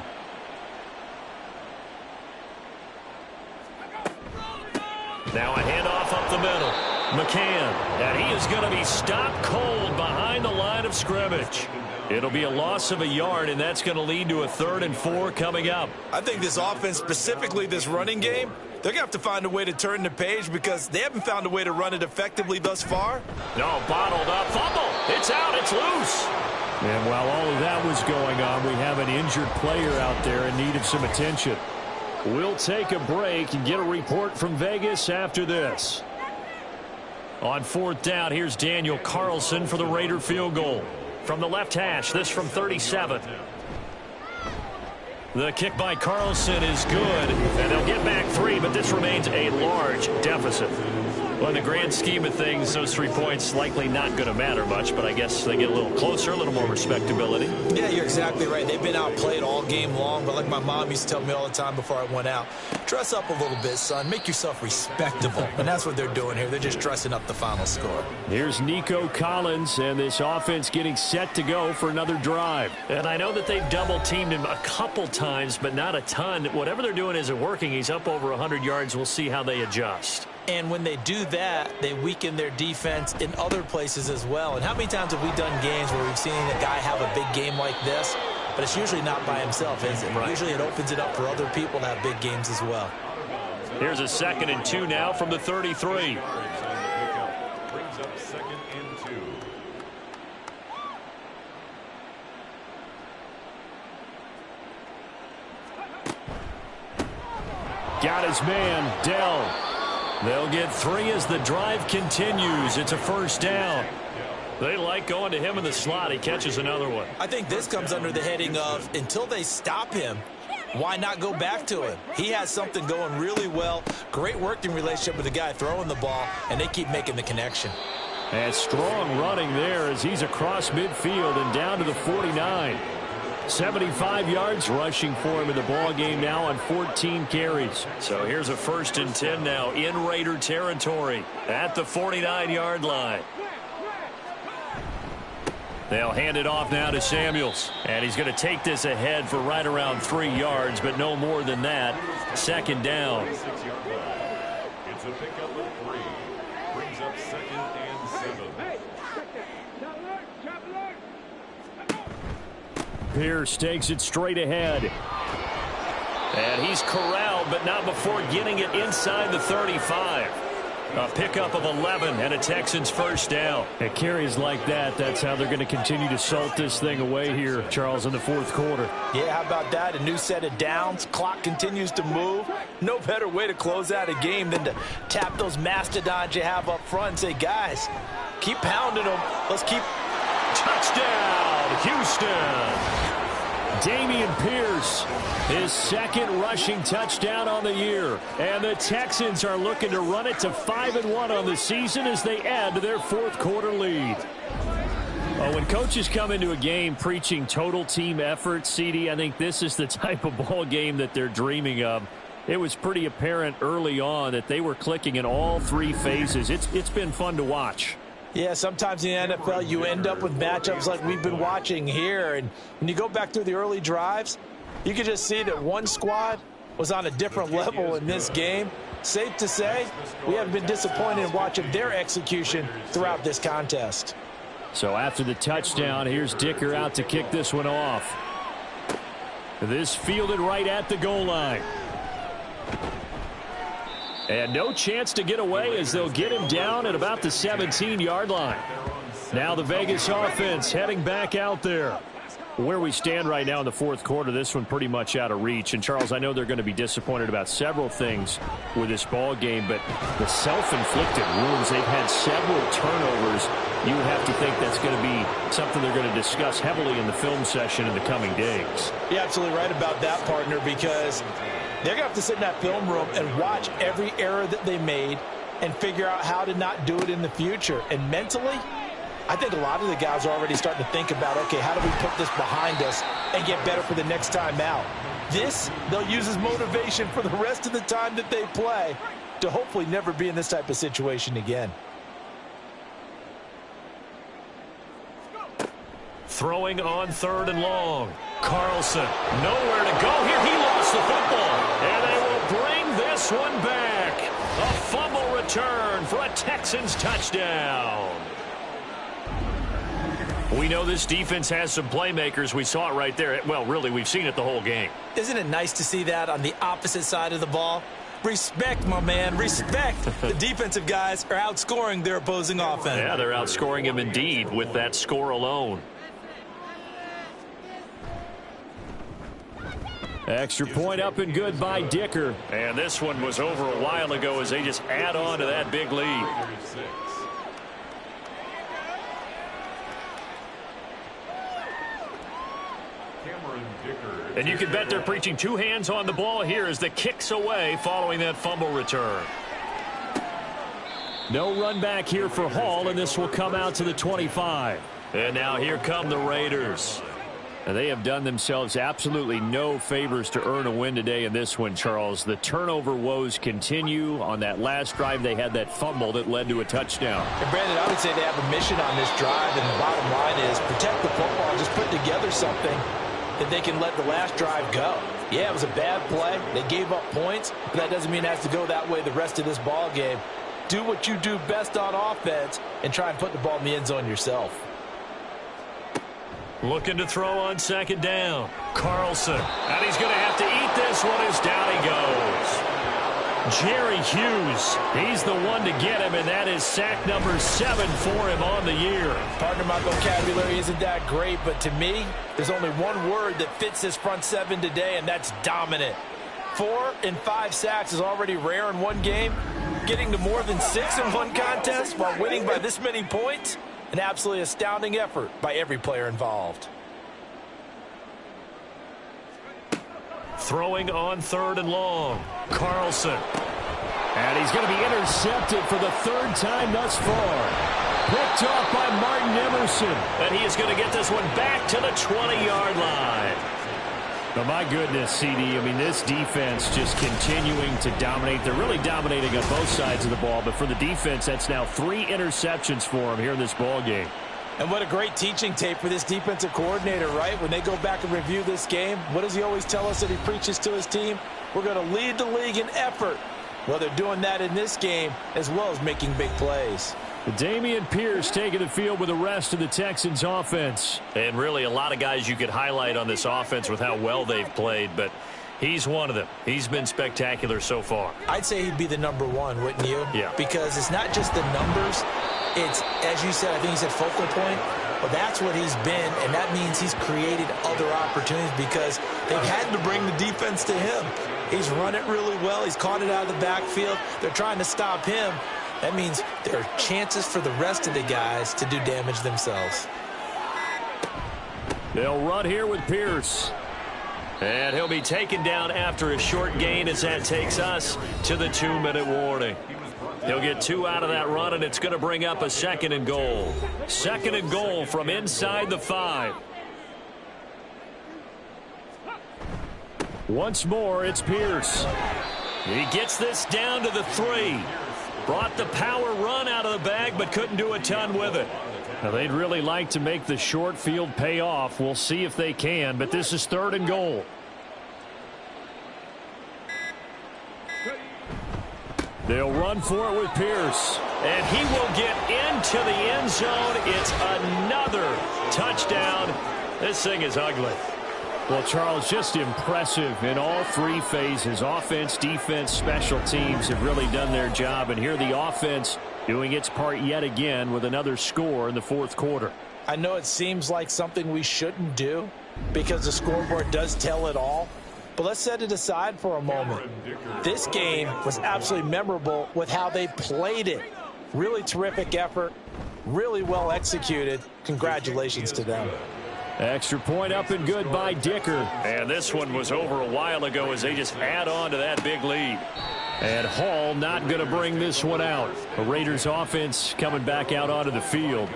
Speaker 2: Now a handoff up the middle. McCann. And he is going to be stopped cold behind the line of scrimmage. It'll be a loss of a yard, and that's going to lead to a 3rd and 4 coming up.
Speaker 3: I think this offense, specifically this running game, They're going to have to find a way to turn the page because they haven't found a way to run it effectively thus far.
Speaker 2: No, bottled up. Fumble. It's out. It's loose.
Speaker 6: And while all of that was going on, we have an injured player out there in need of some attention. We'll take a break and get a report from Vegas after this. On 4th down, here's Daniel Carlson for the Raider field goal. From the left hash, this from 37. The kick by Carlson is good, and they'll get back 3, but this remains a large deficit. Well, in the grand scheme of things, those 3 points likely not going to matter much, but I guess they get a little closer, a little more respectability.
Speaker 3: Yeah, you're exactly right. They've been outplayed all game long, but like my mom used to tell me all the time before I went out, dress up a little bit, son. Make yourself respectable. And that's what they're doing here. They're just dressing up the final score.
Speaker 6: Here's Nico Collins, and this offense getting set to go for another drive.
Speaker 2: And I know that they've double-teamed him a couple times, but not a ton. Whatever they're doing isn't working. He's up over 100 yards. We'll see how they adjust.
Speaker 3: And when they do that, they weaken their defense in other places as well. And how many times have we done games where we've seen a guy have a big game like this, but it's usually not by himself, is it? Right. Usually it opens it up for other people to have big games as well.
Speaker 2: Here's a 2nd and 2 now from the 33.
Speaker 7: Brings up 2nd and 2.
Speaker 6: Got his man, Dell.
Speaker 2: They'll get 3 as the drive continues. It's a 1st down. They like going to him in the slot. He catches another one.
Speaker 3: I think this comes under the heading of until they stop him, why not go back to him? He has something going really well. Great working relationship with the guy throwing the ball, and they keep making the connection.
Speaker 6: And strong running there as he's across midfield and down to the 49. 75 yards rushing for him in the ball game now on 14 carries.
Speaker 2: So here's a 1st and 10 now in Raider territory at the 49-yard line. They'll hand it off now to Samuels. And he's going to take this ahead for right around 3 yards, but no more than that. 2nd down.
Speaker 7: It's a pickup of 3. Brings up 2nd and 7.
Speaker 6: Pierce takes it straight ahead.
Speaker 2: And he's corralled, but not before getting it inside the 35. A pickup of 11 and a Texans 1st down.
Speaker 6: At carries like that, that's how they're going to continue to salt this thing away here, Charles, in the 4th quarter.
Speaker 4: Yeah, how about that? A new set of downs. Clock continues to move. No better way to close out a game than to tap those mastodons you have up front and say, guys, keep pounding them. Let's keep...
Speaker 2: Touchdown, Houston.
Speaker 6: Dameon Pierce, his 2nd rushing touchdown on the year. And the Texans are looking to run it to 5-1 on the season as they add to their 4th quarter lead. When coaches come into a game preaching total team effort, CD, I think this is the type of ball game that they're dreaming of. It was pretty apparent early on that they were clicking in all 3 phases. It's been fun to watch.
Speaker 4: Yeah, sometimes in the NFL you end up with matchups like we've been watching here. And when you go back through the early drives, you can just see that one squad was on a different level in this game. Safe to say, we haven't been disappointed in watching their execution throughout this contest.
Speaker 6: So after the touchdown, here's Dicker out to kick this one off. This fielded right at the goal line. And no chance to get away as they'll get him down at about the 17-yard line. Now the Vegas offense heading back out there. Where we stand right now in the 4th quarter, this one pretty much out of reach. And, Charles, I know they're going to be disappointed about several things with this ball game, but the self-inflicted wounds, they've had several turnovers. You would have to think that's going to be something they're going to discuss heavily in the film session in the coming days.
Speaker 4: You're absolutely right about that, partner, because they're going to have to sit in that film room and watch every error that they made and figure out how to not do it in the future. And mentally, I think a lot of the guys are already starting to think about, okay, how do we put this behind us and get better for the next time out? This, they'll use as motivation for the rest of the time that they play to hopefully never be in this type of situation again.
Speaker 2: Throwing on 3rd and long. Carlson, nowhere to go here. He lost the football. And they will bring this one back. A fumble return for a Texans touchdown. We know this defense has some playmakers. We saw it right there. Well, really, we've seen it the whole game.
Speaker 3: Isn't it nice to see that on the opposite side of the ball? Respect, my man, respect. The defensive guys are outscoring their opposing offense.
Speaker 2: Yeah, they're outscoring him indeed with that score alone.
Speaker 6: Extra point up and good by Dicker.
Speaker 2: And this one was over a while ago as they just add on to that big lead. And you can bet they're preaching two hands on the ball here as the kick's away following that fumble return.
Speaker 6: No run back here for Hall, and this will come out to the 25.
Speaker 2: And now here come the Raiders.
Speaker 6: And they have done themselves absolutely no favors to earn a win today in this one, Charles. The turnover woes continue. On that last drive, they had that fumble that led to a touchdown.
Speaker 4: And Brandon, I would say they have a mission on this drive, and the bottom line is protect the football, just put together something that they can let the last drive go. Yeah, it was a bad play. They gave up points, but that doesn't mean it has to go that way the rest of this ball game. Do what you do best on offense and try and put the ball in the end zone yourself.
Speaker 2: Looking to throw on second down. Carlson. And he's going to have to eat this one as down he goes.
Speaker 6: Jerry Hughes, he's the one to get him, and that is sack number 7 for him on the year.
Speaker 4: Partner, my vocabulary isn't that great, but to me, there's only one word that fits this front seven today, and that's dominant. 4 and 5 sacks is already rare in one game. Getting to more than 6 in one contest while winning by this many points, an absolutely astounding effort by every player involved.
Speaker 2: Throwing on third and long. Carlson.
Speaker 6: And he's going to be intercepted for the third time thus far. Picked off by Martin Emerson.
Speaker 2: And he is going to get this one back to the 20-yard line.
Speaker 6: Oh, my goodness, CD. I mean, this defense just continuing to dominate. They're really dominating on both sides of the ball. But for the defense, that's now 3 interceptions for them here in this ball game.
Speaker 4: And what a great teaching tape for this defensive coordinator, right? When they go back and review this game, what does he always tell us that he preaches to his team? We're going to lead the league in effort. Well, they're doing that in this game as well as making big plays.
Speaker 6: Dameon Pierce taking the field with the rest of the Texans offense.
Speaker 2: And really a lot of guys you could highlight on this offense with how well they've played, but he's one of them. He's been spectacular so far.
Speaker 3: I'd say he'd be the number one, wouldn't you?
Speaker 2: Yeah.
Speaker 3: Because it's not just the numbers. It's, as you said, I think you said focal point. Well, that's what he's been, and that means he's created other opportunities because they've had to bring the defense to him. He's run it really well. He's caught it out of the backfield. They're trying to stop him. That means there are chances for the rest of the guys to do damage themselves.
Speaker 6: They'll run here with Pierce.
Speaker 2: And he'll be taken down after a short gain as that takes us to the 2-minute warning. He'll get 2 out of that run, and it's going to bring up a 2nd and goal. 2nd and goal from inside the 5.
Speaker 6: Once more, it's Pierce.
Speaker 2: He gets this down to the 3. Brought the power run out of the bag, but couldn't do a ton with it.
Speaker 6: Now, they'd really like to make the short field pay off. We'll see if they can, but this is 3rd and goal. They'll run for it with Pierce.
Speaker 2: And he will get into the end zone. It's another touchdown. This thing is ugly.
Speaker 6: Well, Charles, just impressive in all 3 phases. Offense, defense, special teams have really done their job. And here the offense doing its part yet again with another score in the 4th quarter.
Speaker 4: I know it seems like something we shouldn't do because the scoreboard does tell it all. But let's set it aside for a moment. This game was absolutely memorable with how they played it. Really terrific effort, really well executed. Congratulations to them.
Speaker 6: Extra point up and good by Dicker.
Speaker 2: And this one was over a while ago as they just add on to that big lead.
Speaker 6: And Hall not going to bring this one out. The Raiders offense coming back out onto the field.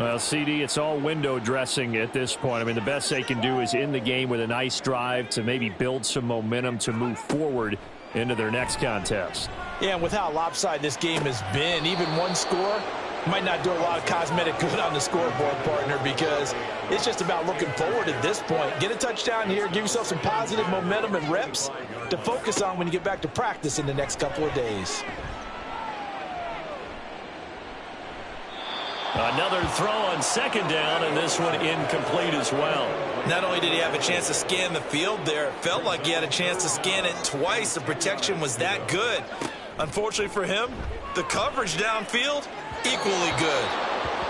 Speaker 6: Well, CD, it's all window dressing at this point. I mean, the best they can do is end the game with a nice drive to maybe build some momentum to move forward into their next contest.
Speaker 4: Yeah, and with how lopsided this game has been, even one score might not do a lot of cosmetic good on the scoreboard, partner, because it's just about looking forward at this point. Get a touchdown here, give yourself some positive momentum and reps to focus on when you get back to practice in the next couple of days.
Speaker 2: Another throw on second down, and this one incomplete as well.
Speaker 3: Not only did he have a chance to scan the field there, it felt like he had a chance to scan it twice. The protection was that good. Unfortunately for him, the coverage downfield, equally good.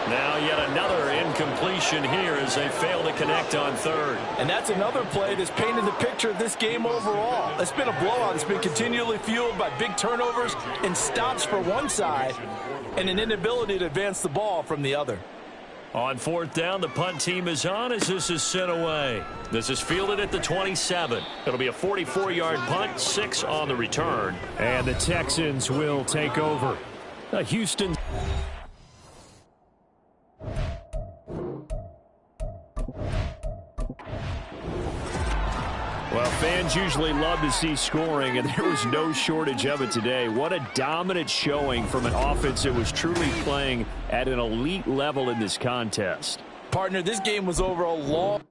Speaker 2: Now yet another incompletion here as they fail to connect on third.
Speaker 4: And that's another play that's painted the picture of this game overall. It's been a blowout. It's been continually fueled by big turnovers and stops for one side and an inability to advance the ball from the other.
Speaker 2: On fourth down, the punt team is on as this is sent away. This is fielded at the 27. It'll be a 44-yard punt, 6 on the return.
Speaker 6: And the Texans will take over. Houston. Well, fans usually love to see scoring, and there was no shortage of it today. What a dominant showing from an offense that was truly playing at an elite level in this contest.
Speaker 4: Partner, this game was over a long...